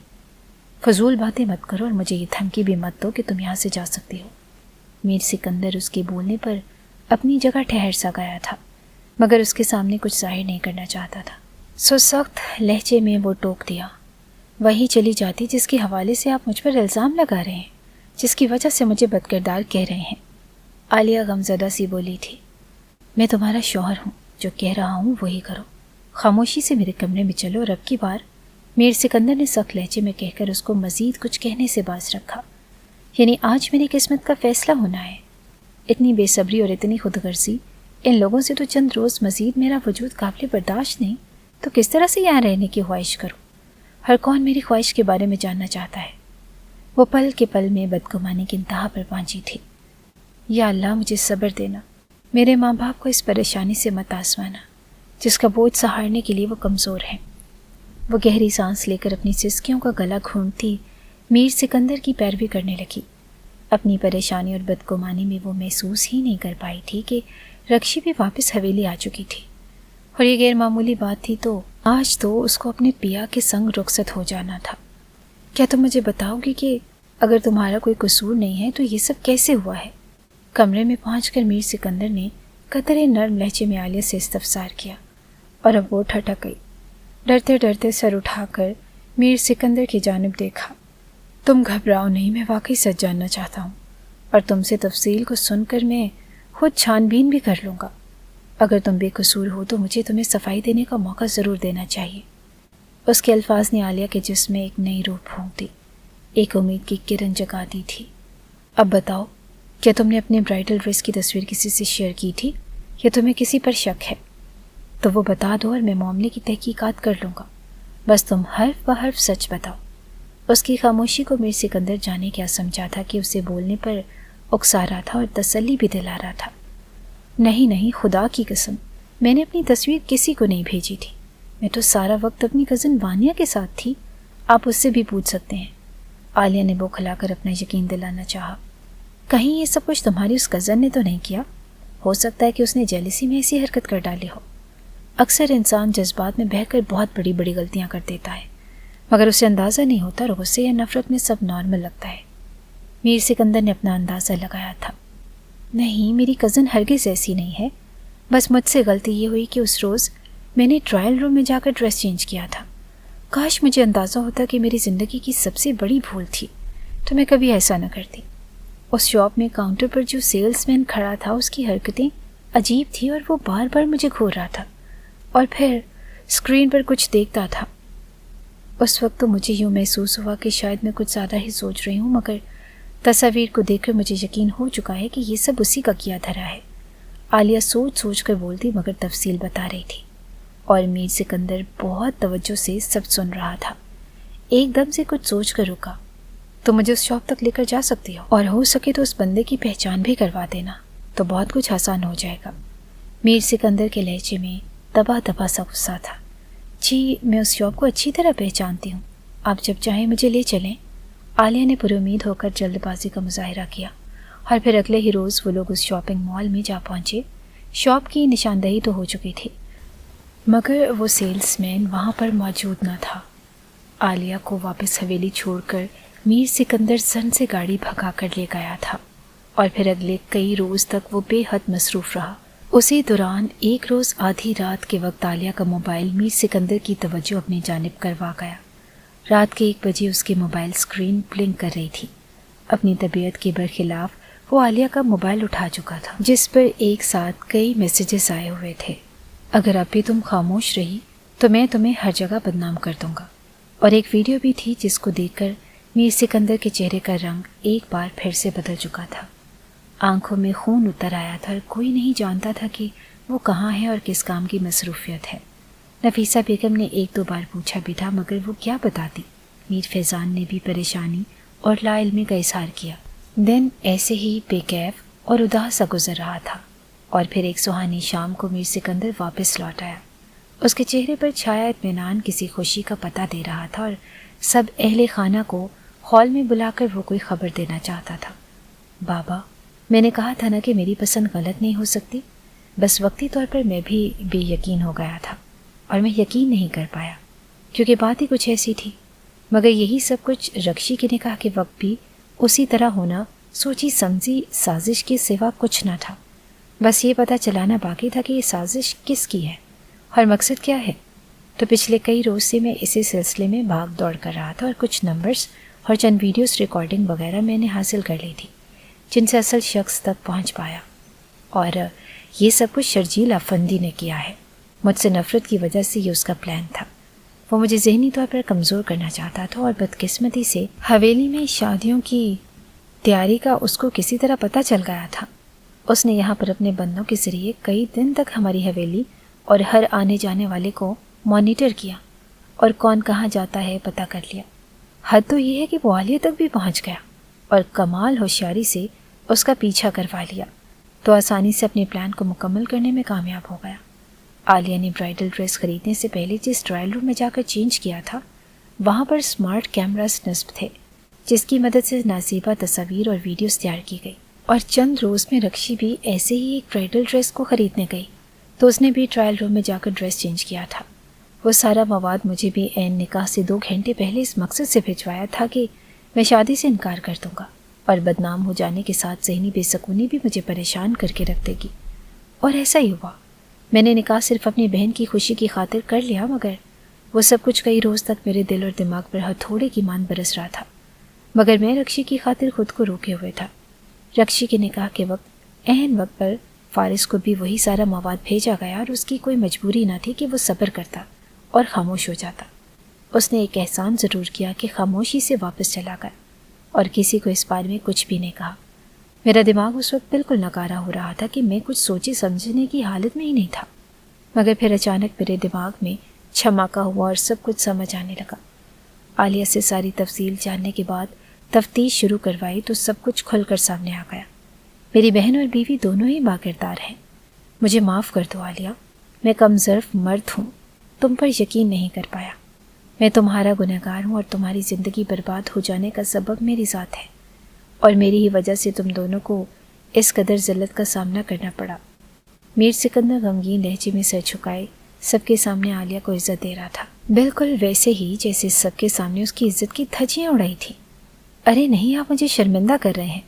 فضول باتیں مت کرو اور مجھے یہ دھمکی بھی مت دو کہ تم یہاں سے جا سکتی ہو۔ میر سکندر اس کے بولنے پر اپنی جگہ ٹھہر سا گیا تھا، مگر اس کے سامنے کچھ ظاہر نہیں کرنا چاہتا تھا۔ سو سخت لہجے میں وہ ٹوک دیا، وہی چلی جاتی جس کے حوالے سے آپ مجھ پر الزام لگا رہے ہیں، جس کی وجہ سے مجھے بدکردار کہہ رہے ہیں۔ عالیہ غمزدہ سی بولی تھی۔ میں تمہارا شوہر ہوں، جو کہہ رہا ہوں وہی کرو۔ خاموشی سے میرے کمرے میں چلو، اور اب کی بار میر سکندر نے سخت لہجے میں کہہ کر اس کو مزید کچھ کہنے سے باز رکھا۔ یعنی آج میری قسمت کا فیصلہ ہونا ہے؟ اتنی بے صبری اور اتنی خود غرضی، ان لوگوں سے تو چند روز مزید میرا وجود قابل برداشت نہیں، تو کس طرح سے یہاں رہنے کی خواہش کروں؟ ہر کون میری خواہش کے بارے میں جاننا چاہتا ہے۔ وہ پل کے پل میں بدگمانی کی انتہا پر پہنچی تھی۔ یا اللہ مجھے صبر دینا، میرے ماں باپ کو اس پریشانی سے مت آزمانا جس کا بوجھ سہارنے کے لیے وہ کمزور ہیں۔ وہ گہری سانس لے کر اپنی سسکیوں کا گلا گھونٹتی میر سکندر کی پیروی کرنے لگی۔ اپنی پریشانی اور بدگمانی میں وہ محسوس ہی نہیں کر پائی تھی کہ رکشی بھی واپس حویلی آ چکی تھی، اور یہ غیر معمولی بات تھی تو آج تو اس کو اپنے پیا کے سنگ رخصت ہو جانا تھا۔ کیا تم مجھے بتاؤ گی کہ اگر تمہارا کوئی قصور نہیں ہے تو یہ سب کیسے ہوا ہے؟ کمرے میں پہنچ کر میر سکندر نے قدرے نرم لہجے میں عالیہ سے استفسار کیا، اور اب وہ ٹھٹک گئی۔ ڈرتے ڈرتے سر اٹھا کر میر سکندر کی جانب دیکھا۔ تم گھبراؤ نہیں، میں واقعی سچ جاننا چاہتا ہوں، اور تم سے تفصیل کو سن کر میں خود چھان بین بھی کر لوں گا۔ اگر تم بے قصور ہو تو مجھے تمہیں صفائی دینے کا موقع ضرور دینا چاہیے۔ اس کے الفاظ نے عالیہ کے جسم میں ایک نئی روح پھونک دی، ایک امید کی کرن جگا دی تھی۔ اب بتاؤ، کیا تم نے اپنے برائڈل ڈریس کی تصویر کسی سے شیئر کی تھی، یا تمہیں کسی پر شک ہے؟ تو وہ بتا دو اور میں معاملے کی تحقیقات کر لوں گا، بس تم حرف بحرف سچ بتاؤ۔ اس کی خاموشی کو میر سکندر جانے کیا سمجھا تھا کہ اسے بولنے پر اکسا رہا تھا اور تسلی بھی دلا رہا تھا۔ نہیں نہیں، خدا کی قسم، میں نے اپنی تصویر کسی کو نہیں بھیجی تھی، میں تو سارا وقت اپنی کزن وانیہ کے ساتھ تھی، آپ اس سے بھی پوچھ سکتے ہیں۔ عالیہ نے بوکھلا کر اپنا یقین دلانا چاہا۔ کہیں یہ سب کچھ تمہاری اس کزن نے تو نہیں کیا؟ ہو سکتا ہے کہ اس نے جیلسی میں ایسی حرکت کر ڈالی ہو۔ اکثر انسان جذبات میں بہہ کر بہت بڑی بڑی غلطیاں کر دیتا ہے، مگر اسے اندازہ نہیں ہوتا اور غصے یا نفرت میں سب نارمل لگتا ہے۔ میر سکندر نے اپنا اندازہ لگایا تھا۔ نہیں، میری کزن ہرگز ایسی نہیں ہے، بس مجھ سے غلطی یہ ہوئی کہ اس روز میں نے ٹرائل روم میں جا کر ڈریس چینج کیا تھا۔ کاش مجھے اندازہ ہوتا کہ میری زندگی کی سب سے بڑی بھول تھی تو میں کبھی ایسا نہ کرتی۔ اس شاپ میں کاؤنٹر پر جو سیلز مین کھڑا تھا اس کی حرکتیں عجیب تھی، اور وہ بار بار مجھے گھور رہا تھا اور پھر اسکرین پر کچھ دیکھتا تھا۔ اس وقت تو مجھے یوں محسوس ہوا کہ شاید میں کچھ زیادہ ہی سوچ رہی ہوں، مگر تصاویر کو دیکھ کر مجھے یقین ہو چکا ہے کہ یہ سب اسی کا کیا دھرا ہے۔ عالیہ سوچ سوچ کر بولتی مگر تفصیل بتا رہی تھی، اور میر سکندر بہت توجہ سے سب سن رہا تھا۔ ایک دم سے کچھ سوچ کر رکا۔ تو مجھے اس شاپ تک لے کر جا سکتی ہو، اور ہو سکے تو اس بندے کی پہچان بھی کروا دینا، تو بہت کچھ آسان ہو جائے گا۔ میر سکندر کے لہجے میں دبا دبا سا غصہ تھا۔ جی، میں اس شاپ کو اچھی طرح پہچانتی ہوں، آپ جب چاہیں مجھے لے چلیں۔ عالیہ نے پرے امید ہو کر جلد بازی کا مظاہرہ کیا، اور پھر اگلے ہی روز وہ لوگ اس شاپنگ مال میں جا پہنچے۔ شاپ کی نشاندہی تو ہو چکی تھی، مگر وہ سیلز مین وہاں پر موجود نہ تھا۔ عالیہ کو واپس حویلی چھوڑ کر میر سکندر زن سے گاڑی بھگا کر لے گیا تھا، اور پھر اگلے کئی روز تک وہ بے حد مصروف رہا۔ اسی دوران ایک روز آدھی رات کے وقت عالیہ کا موبائل میر سکندر کی توجہ اپنی جانب کروا گیا۔ رات کے 1 بجے اس کے موبائل اسکرین بلنک کر رہی تھی۔ اپنی طبیعت کے برخلاف وہ عالیہ کا موبائل اٹھا چکا تھا جس پر ایک ساتھ کئی میسیجز آئے ہوئے تھے۔ اگر اب بھی تم خاموش رہی تو میں تمہیں ہر جگہ بدنام کر دوں گا۔ اور ایک ویڈیو بھی تھی جس کو دیکھ کر میر سکندر کے چہرے کا رنگ ایک بار پھر سے بدل چکا تھا۔ آنکھوں میں خون اتر آیا تھا اور کوئی نہیں جانتا تھا کہ وہ کہاں ہے اور کس کام کی مصروفیت ہے۔ نفیسہ بیگم نے ایک دو بار پوچھا بھی تھا مگر وہ کیا بتاتی۔ میر فیضان نے بھی پریشانی اور لا علمی کا اظہار کیا۔ دن ایسے ہی بے کیف اور اداس سا گزر رہا تھا اور پھر ایک سہانی شام کو میر سکندر واپس لوٹ آیا۔ اس کے چہرے پر چھایا اطمینان کسی خوشی کا پتہ دے رہا تھا اور سب اہل خانہ کو ہال میں بلا کر وہ کوئی خبر دینا چاہتا تھا۔ بابا، میں نے کہا تھا نا کہ میری پسند غلط نہیں ہو سکتی۔ بس وقتی طور پر میں بھی بے یقین ہو گیا تھا اور میں یقین نہیں کر پایا کیونکہ بات ہی کچھ ایسی تھی، مگر یہی سب کچھ رکشی کے نکاح کے وقت بھی اسی طرح ہونا سوچی سمجھی سازش کے سوا کچھ نہ تھا۔ بس یہ پتہ چلانا باقی تھا کہ یہ سازش کس کی ہے اور مقصد کیا ہے۔ تو پچھلے کئی روز سے میں اسی سلسلے میں بھاگ دوڑ کر رہا تھا اور کچھ نمبرز اور چند ویڈیوز ریکارڈنگ وغیرہ میں نے حاصل کر لی تھی جن سے اصل شخص تک پہنچ پایا۔ اور یہ سب کچھ شرجیل افندی نے کیا ہے۔ مجھ سے نفرت کی وجہ سے یہ اس کا پلان تھا۔ وہ مجھے ذہنی طور پر کمزور کرنا چاہتا تھا اور بدقسمتی سے حویلی میں شادیوں کی تیاری کا اس کو کسی طرح پتہ چل گیا تھا۔ اس نے یہاں پر اپنے بندوں کے ذریعے کئی دن تک ہماری حویلی اور ہر آنے جانے والے کو مانیٹر کیا اور کون کہاں جاتا ہے پتہ کر لیا۔ حد تو یہ ہے کہ وہ عالیہ تک بھی پہنچ گیا اور کمال ہوشیاری سے اس کا پیچھا کروا لیا تو آسانی سے اپنے پلان کو مکمل کرنے میں کامیاب ہو گیا۔ عالیہ نے برائڈل ڈریس خریدنے سے پہلے جس ٹرائل روم میں جا کر چینج کیا تھا وہاں پر اسمارٹ کیمراز نصب تھے جس کی مدد سے نازیبہ تصاویر اور ویڈیوز تیار کی گئی۔ اور چند روز میں رکشی بھی ایسے ہی ایک برائڈل ڈریس کو خریدنے گئی تو اس نے بھی ٹرائل روم میں جا کر ڈریس چینج کیا تھا۔ وہ سارا مواد مجھے بھی عین نکاح سے 2 گھنٹے پہلے اس مقصد سے بھجوایا تھا کہ میں شادی سے انکار کر دوں گا اور بدنام ہو جانے کے ساتھ ذہنی بے سکونی بھی مجھے پریشان کر کے رکھ دے گی۔ اور ایسا ہی ہوا۔ میں نے نکاح صرف اپنی بہن کی خوشی کی خاطر کر لیا مگر وہ سب کچھ کئی روز تک میرے دل اور دماغ پر ہتھوڑے کی مان برس رہا تھا، مگر میں رکشی کی خاطر خود کو روکے ہوئے تھا۔ رکشی کے نکاح کے وقت عین وقت پر فارس کو بھی وہی سارا مواد بھیجا گیا اور اس کی کوئی مجبوری نہ تھی کہ وہ صبر کرتا اور خاموش ہو جاتا۔ اس نے ایک احسان ضرور کیا کہ خاموشی سے واپس چلا گیا اور کسی کو اس بارے میں کچھ بھی نہیں کہا۔ میرا دماغ اس وقت بالکل ناکارہ ہو رہا تھا کہ میں کچھ سوچے سمجھنے کی حالت میں ہی نہیں تھا، مگر پھر اچانک میرے دماغ میں چھماکا ہوا اور سب کچھ سمجھ آنے لگا۔ عالیہ سے ساری تفصیل جاننے کے بعد تفتیش شروع کروائی تو سب کچھ کھل کر سامنے آ گیا۔ میری بہن اور بیوی دونوں ہی باکردار ہیں۔ مجھے معاف کر دو عالیہ، میں کم ظرف مرد ہوں، تم پر یقین نہیں کر پایا۔ میں تمہارا گنہگار ہوں اور تمہاری زندگی برباد ہو جانے کا سبب میری ذات ہے اور میری ہی وجہ سے تم دونوں کو اس قدر ذلت کا سامنا کرنا پڑا۔ میر سکندر غمگین لہجے میں سر جھکائے سب کے سامنے عالیہ کو عزت دے رہا تھا، بالکل ویسے ہی جیسے سب کے سامنے اس کی عزت کی دھجیاں اڑائی تھیں۔ ارے نہیں، آپ مجھے شرمندہ کر رہے ہیں۔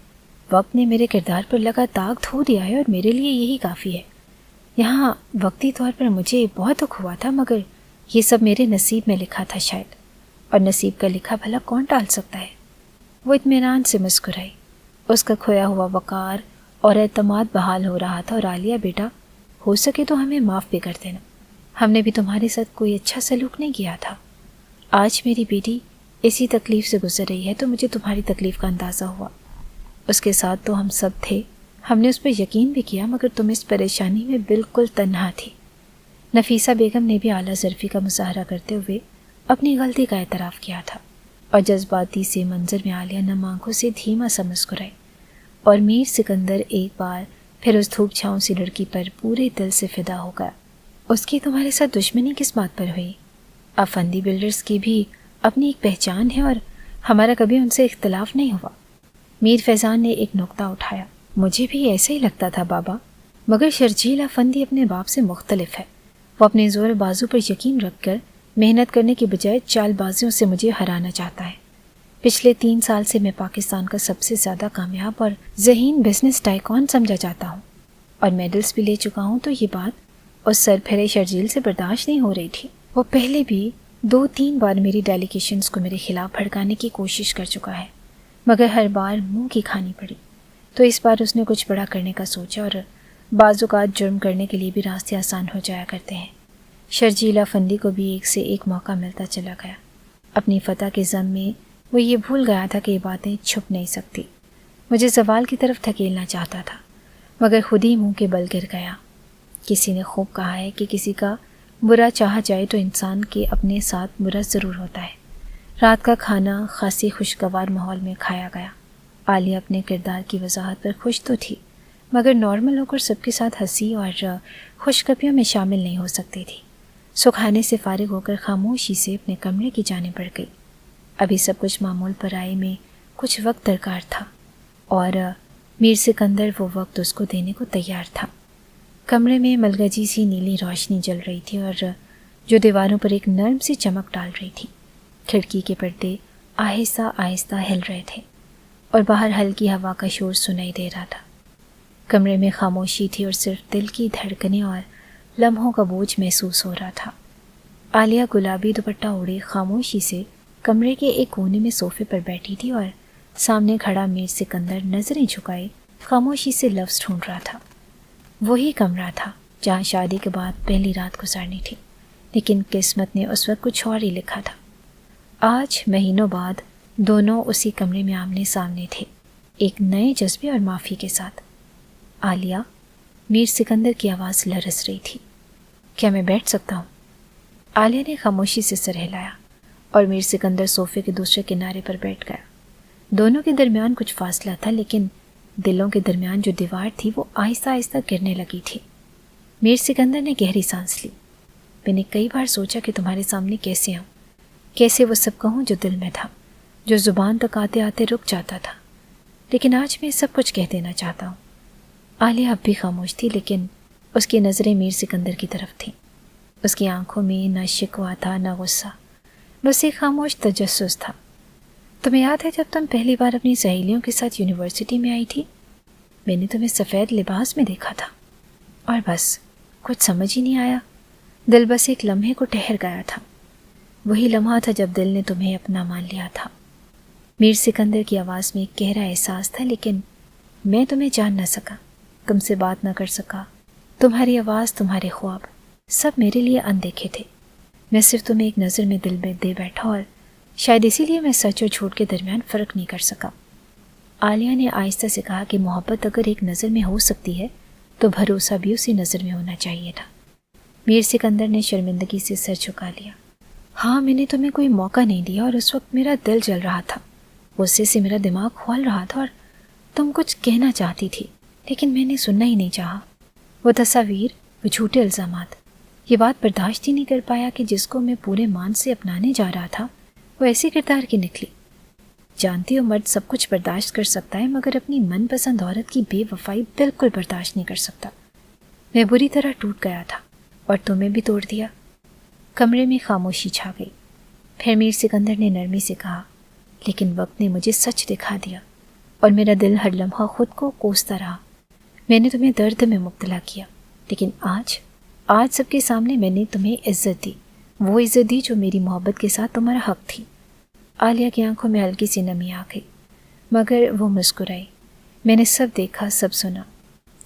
وقت نے میرے کردار پر لگا داغ دھو دیا ہے اور میرے لیے یہی کافی ہے۔ یہاں وقتی طور پر مجھے بہت دکھ ہوا تھا مگر یہ سب میرے نصیب میں لکھا تھا شاید، اور نصیب کا لکھا بھلا کون ٹال سکتا ہے۔ وہ اطمینان سے مسکرائی، اس کا کھویا ہوا وقار اور اعتماد بحال ہو رہا تھا۔ اور عالیہ بیٹا، ہو سکے تو ہمیں معاف بھی کر دینا، ہم نے بھی تمہارے ساتھ کوئی اچھا سلوک نہیں کیا تھا۔ آج میری بیٹی اسی تکلیف سے گزر رہی ہے تو مجھے تمہاری تکلیف کا اندازہ ہوا۔ اس کے ساتھ تو ہم سب تھے، ہم نے اس پر یقین بھی کیا مگر تم اس پریشانی میں بالکل تنہا تھی۔ نفیسہ بیگم نے بھی اعلیٰ ظرفی کا مظاہرہ کرتے ہوئے اپنی غلطی کا اعتراف کیا تھا اور جذباتی سے منظر میں عالیہ نم آنکھوں سے دھیما سا مسکرائی اور میر سکندر ایک بار پھر اس دھوپ چھاؤں سی لڑکی پر پورے دل سے فدا ہو گیا۔ اس کی تمہارے ساتھ دشمنی کس بات پر ہوئی؟ افندی بلڈرز کی بھی اپنی ایک پہچان ہے اور ہمارا کبھی ان سے اختلاف نہیں ہوا۔ میر فیضان نے ایک نقطہ اٹھایا۔ مجھے بھی ایسا ہی لگتا تھا بابا، مگر شرجیل افندی اپنے باپ سے مختلف ہے۔ وہ اپنے زور بازو پر یقین رکھ کر محنت کرنے کے بجائے چال بازیوں سے مجھے ہرانا چاہتا ہے۔ پچھلے 3 سال سے میں پاکستان کا سب سے زیادہ کامیاب اور ذہین بزنس ٹائکون سمجھا جاتا ہوں اور میڈلز بھی لے چکا ہوں، تو یہ بات اس سر پھرے شرجیل سے برداشت نہیں ہو رہی تھی۔ وہ پہلے بھی 2-3 بار میری ڈیلیگیشنز کو میرے خلاف بھڑکانے کی کوشش کر چکا ہے مگر ہر بار منہ کی کھانی پڑی۔ تو اس بار اس نے کچھ بڑا کرنے کا سوچا، اور بعض اوقات جرم کرنے کے لیے بھی راستے آسان ہو جایا کرتے ہیں۔ شرجیلا فندی کو بھی ایک سے ایک موقع ملتا چلا گیا۔ اپنی فتح کے غم میں وہ یہ بھول گیا تھا کہ یہ باتیں چھپ نہیں سکتی۔ مجھے زوال کی طرف دھکیلنا چاہتا تھا، مگر خود ہی منہ کے بل گر گیا۔ کسی نے خوب کہا ہے کہ کسی کا برا چاہا جائے تو انسان کے اپنے ساتھ برا ضرور ہوتا ہے۔ رات کا کھانا خاصی خوشگوار ماحول میں کھایا گیا۔ عالیہ اپنے کردار کی وضاحت پر خوش تو تھی، مگر نارمل ہو کر سب کے ساتھ ہنسی اور خوشگپیوں میں شامل نہیں ہو سکتی تھی۔ کھانے سے فارغ ہو کر خاموشی سے اپنے کمرے کی جانب بڑھ گئی۔ ابھی سب کچھ معمول پر آئے میں کچھ وقت درکار تھا، اور میر سکندر وہ وقت اس کو دینے کو تیار تھا۔ کمرے میں ملگجی سی نیلی روشنی جل رہی تھی اور جو دیواروں پر ایک نرم سی چمک ڈال رہی تھی۔ کھڑکی کے پردے آہستہ آہستہ ہل رہے تھے اور باہر ہلکی ہوا کا شور سنائی دے رہا تھا۔ کمرے میں خاموشی تھی اور صرف دل کی دھڑکنیں اور لمحوں کا بوجھ محسوس ہو رہا تھا۔ عالیہ گلابی دوپٹہ اوڑھے خاموشی سے کمرے کے ایک کونے میں صوفے پر بیٹھی تھی اور سامنے کھڑا میر سکندر نظریں جھکائے خاموشی سے لفظ ڈھونڈ رہا تھا۔ وہی کمرہ تھا جہاں شادی کے بعد پہلی رات گزارنی تھی، لیکن قسمت نے اس وقت کچھ اور ہی لکھا تھا۔ آج مہینوں بعد دونوں اسی کمرے میں آمنے سامنے تھے، ایک نئے جذبے اور معافی کے ساتھ۔ عالیہ، میر سکندر کی آواز لرز رہی تھی۔ کیا میں بیٹھ سکتا ہوں؟ عالیہ نے خاموشی سے سر ہلایا اور میر سکندر صوفے کے دوسرے کنارے پر بیٹھ گیا۔ دونوں کے درمیان کچھ فاصلہ تھا، لیکن دلوں کے درمیان جو دیوار تھی وہ آہستہ آہستہ گرنے لگی تھی۔ میر سکندر نے گہری سانس لی۔ میں نے کئی بار سوچا کہ تمہارے سامنے کیسے آؤں، کیسے وہ سب کہوں جو دل میں تھا، جو زبان تک آتے آتے رک جاتا تھا، لیکن آج میں سب کچھ کہہ دینا چاہتا ہوں۔ عالیہ اب بھی خاموش تھی، لیکن اس کی نظریں میر سکندر کی طرف تھیں۔ اس کی آنکھوں میں نہ شکوہ تھا نہ غصہ، بس ایک خاموش تجسس تھا۔ تمہیں یاد ہے جب تم پہلی بار اپنی سہیلیوں کے ساتھ یونیورسٹی میں آئی تھی؟ میں نے تمہیں سفید لباس میں دیکھا تھا، اور بس کچھ سمجھ ہی نہیں آیا۔ دل بس ایک لمحے کو ٹھہر گیا تھا۔ وہی لمحہ تھا جب دل نے تمہیں اپنا مان لیا تھا۔ میر سکندر کی آواز میں ایک گہرا احساس تھا، لیکن میں تمہیں جان نہ سکا، تم سے بات نہ کر سکا۔ تمہاری آواز، تمہارے خواب، سب میرے لیے اندیکھے تھے۔ میں صرف تمہیں ایک نظر میں دل میں دے بیٹھا، اور شاید اسی لیے میں سچ اور جھوٹ کے درمیان فرق نہیں کر سکا۔ عالیہ نے آہستہ سے کہا کہ محبت اگر ایک نظر میں ہو سکتی ہے تو بھروسہ بھی اسی نظر میں ہونا چاہیے تھا۔ میر سکندر نے شرمندگی سے سر جھکا لیا۔ ہاں، میں نے تمہیں کوئی موقع نہیں دیا، اور اس وقت میرا دل جل رہا تھا، غصے سے میرا دماغ کھول رہا تھا، اور تم کچھ کہنا چاہتی تھی، لیکن میں نے سننا ہی نہیں چاہا۔ وہ تصاویر، وہ جھوٹے الزامات، یہ بات برداشت ہی نہیں کر پایا کہ جس کو میں پورے مان سے اپنانے جا رہا تھا وہ ایسی کردار کی نکلی۔ جانتی ہو مرد سب کچھ برداشت کر سکتا ہے، مگر اپنی من پسند عورت کی بے وفائی بالکل برداشت نہیں کر سکتا۔ میں بری طرح ٹوٹ گیا تھا، اور تمہیں بھی توڑ دیا۔ کمرے میں خاموشی چھا گئی۔ پھر میر سکندر نے نرمی سے کہا، لیکن وقت نے مجھے سچ دکھا دیا، اور میرا دل ہر لمحہ خود کو کوستا رہا۔ میں نے تمہیں درد میں مبتلا کیا، لیکن آج سب کے سامنے میں نے تمہیں عزت دی، وہ عزت دی جو میری محبت کے ساتھ تمہارا حق تھی۔ عالیہ کی آنکھوں میں ہلکی سی نمی آ گئی، مگر وہ مسکرائی۔ میں نے سب دیکھا، سب سنا۔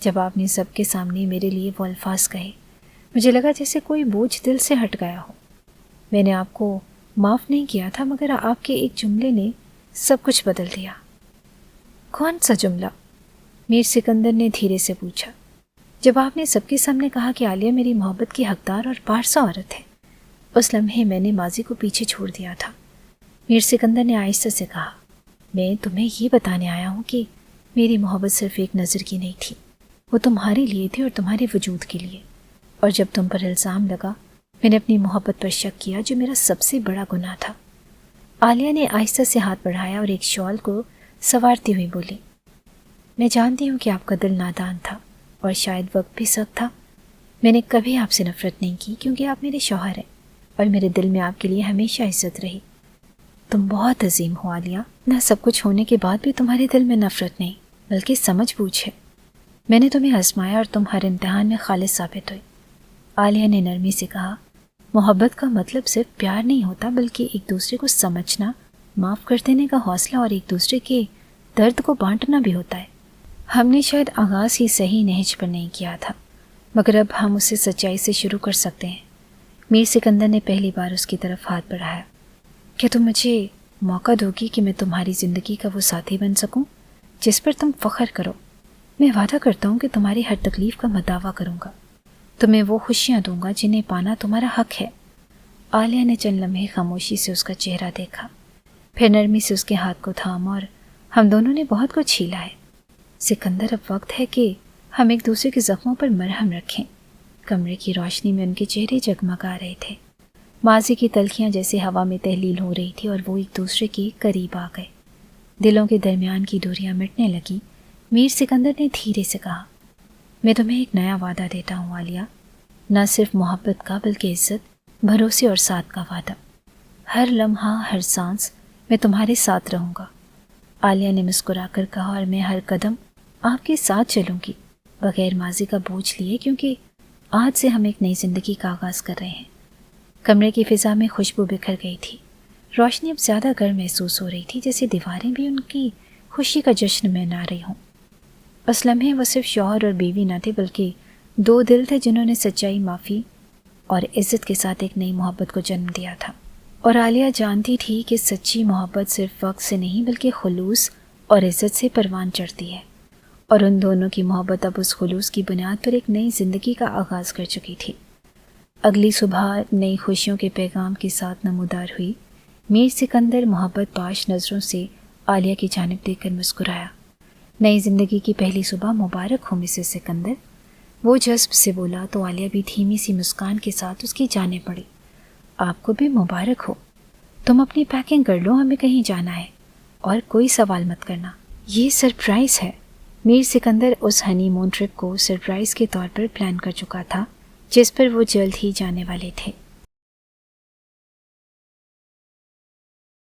جب آپ نے سب کے سامنے میرے لیے وہ الفاظ کہے، مجھے لگا جیسے کوئی بوجھ دل سے ہٹ گیا ہو۔ میں نے آپ کو معاف نہیں کیا تھا، مگر آپ کے ایک جملے نے سب کچھ بدل دیا۔ کون سا جملہ؟ میر سکندر نے دھیرے سے پوچھا۔ جب آپ نے سب کے سامنے کہا کہ عالیہ میری محبت کی حقدار اور پارسا عورت ہے، اس لمحے میں نے ماضی کو پیچھے چھوڑ دیا تھا۔ میر سکندر نے آہستہ سے کہا، میں تمہیں یہ بتانے آیا ہوں کہ میری محبت صرف ایک نظر کی نہیں تھی، وہ تمہارے لیے تھی اور تمہارے وجود کے لیے۔ اور جب تم پر الزام لگا، میں نے اپنی محبت پر شک کیا، جو میرا سب سے بڑا گناہ تھا۔ عالیہ نے آہستہ سے ہاتھ بڑھایا اور ایک شال کو سنوارتی ہوئی بولی، میں جانتی ہوں کہ آپ کا دل نادان تھا، اور شاید وقت بھی سخت تھا۔ میں نے کبھی آپ سے نفرت نہیں کی، کیونکہ آپ میرے شوہر ہیں، اور میرے دل میں آپ کے لیے ہمیشہ عزت رہی۔ تم بہت عظیم ہو عالیہ، نہ سب کچھ ہونے کے بعد بھی تمہارے دل میں نفرت نہیں، بلکہ سمجھ بوجھ ہے۔ میں نے تمہیں آزمایا اور تم ہر امتحان میں خالص ثابت ہوئی۔ عالیہ نے نرمی سے کہا، محبت کا مطلب صرف پیار نہیں ہوتا، بلکہ ایک دوسرے کو سمجھنا، معاف کر دینے کا حوصلہ، اور ایک دوسرے کے درد کو بانٹنا بھی ہوتا ہے۔ ہم نے شاید آغاز ہی صحیح نہج پر نہیں کیا تھا، مگر اب ہم اسے سچائی سے شروع کر سکتے ہیں۔ میر سکندر نے پہلی بار اس کی طرف ہاتھ بڑھایا۔ کیا تم مجھے موقع دو گی کہ میں تمہاری زندگی کا وہ ساتھی بن سکوں جس پر تم فخر کرو؟ میں وعدہ کرتا ہوں کہ تمہاری ہر تکلیف کا مداوع کروں گا، تمہیں وہ خوشیاں دوں گا جنہیں پانا تمہارا حق ہے۔ عالیہ نے چند لمحے خاموشی سے اس کا چہرہ دیکھا، پھر نرمی سے اس کے ہاتھ کو تھاما، اور ہم دونوں نے بہت کچھ چھیلا ہے سکندر، اب وقت ہے کہ ہم ایک دوسرے کے زخموں پر مرہم رکھیں۔ کمرے کی روشنی میں ان کے چہرے جگمگا رہے تھے، ماضی کی تلخیاں جیسے ہوا میں تحلیل ہو رہی تھی اور وہ ایک دوسرے کے قریب آ گئے۔ دلوں کے درمیان کی دوریاں مٹنے لگیں۔ میر سکندر نے دھیرے سے کہا، میں تمہیں ایک نیا وعدہ دیتا ہوں عالیہ، نہ صرف محبت کا بلکہ عزت، بھروسے اور ساتھ کا وعدہ۔ ہر لمحہ، ہر سانس میں تمہارے ساتھ رہوں گا۔ عالیہ نے مسکرا کر کہا، اور میں ہر قدم آپ کے ساتھ چلوں گی، بغیر ماضی کا بوجھ لیے، کیونکہ آج سے ہم ایک نئی زندگی کا آغاز کر رہے ہیں۔ کمرے کی فضا میں خوشبو بکھر گئی تھی، روشنی اب زیادہ گرم محسوس ہو رہی تھی، جیسے دیواریں بھی ان کی خوشی کا جشن منا رہی ہوں۔ اس لمحے وہ صرف شوہر اور بیوی نہ تھے، بلکہ دو دل تھے جنہوں نے سچائی، معافی اور عزت کے ساتھ ایک نئی محبت کو جنم دیا تھا۔ اور عالیہ جانتی تھی کہ سچی محبت صرف وقت سے نہیں بلکہ خلوص اور عزت سے پروان چڑھتی ہے، اور ان دونوں کی محبت اب اس خلوص کی بنیاد پر ایک نئی زندگی کا آغاز کر چکی تھی۔ اگلی صبح نئی خوشیوں کے پیغام کے ساتھ نمودار ہوئی۔ میر سکندر محبت پاش نظروں سے عالیہ کی جانب دیکھ کر مسکرایا۔ نئی زندگی کی پہلی صبح مبارک ہو مسز سکندر، وہ جذب سے بولا تو عالیہ بھی دھیمی سی مسکان کے ساتھ اس کی جانب بڑھی۔ آپ کو بھی مبارک ہو، تم اپنی پیکنگ کر لو، ہمیں کہیں جانا ہے، اور کوئی سوال مت کرنا، یہ سرپرائز ہے۔ میر سکندر اس ہنی مون ٹرپ کو سرپرائز کے طور پر پلان کر چکا تھا جس پر وہ جلد ہی جانے والے تھے۔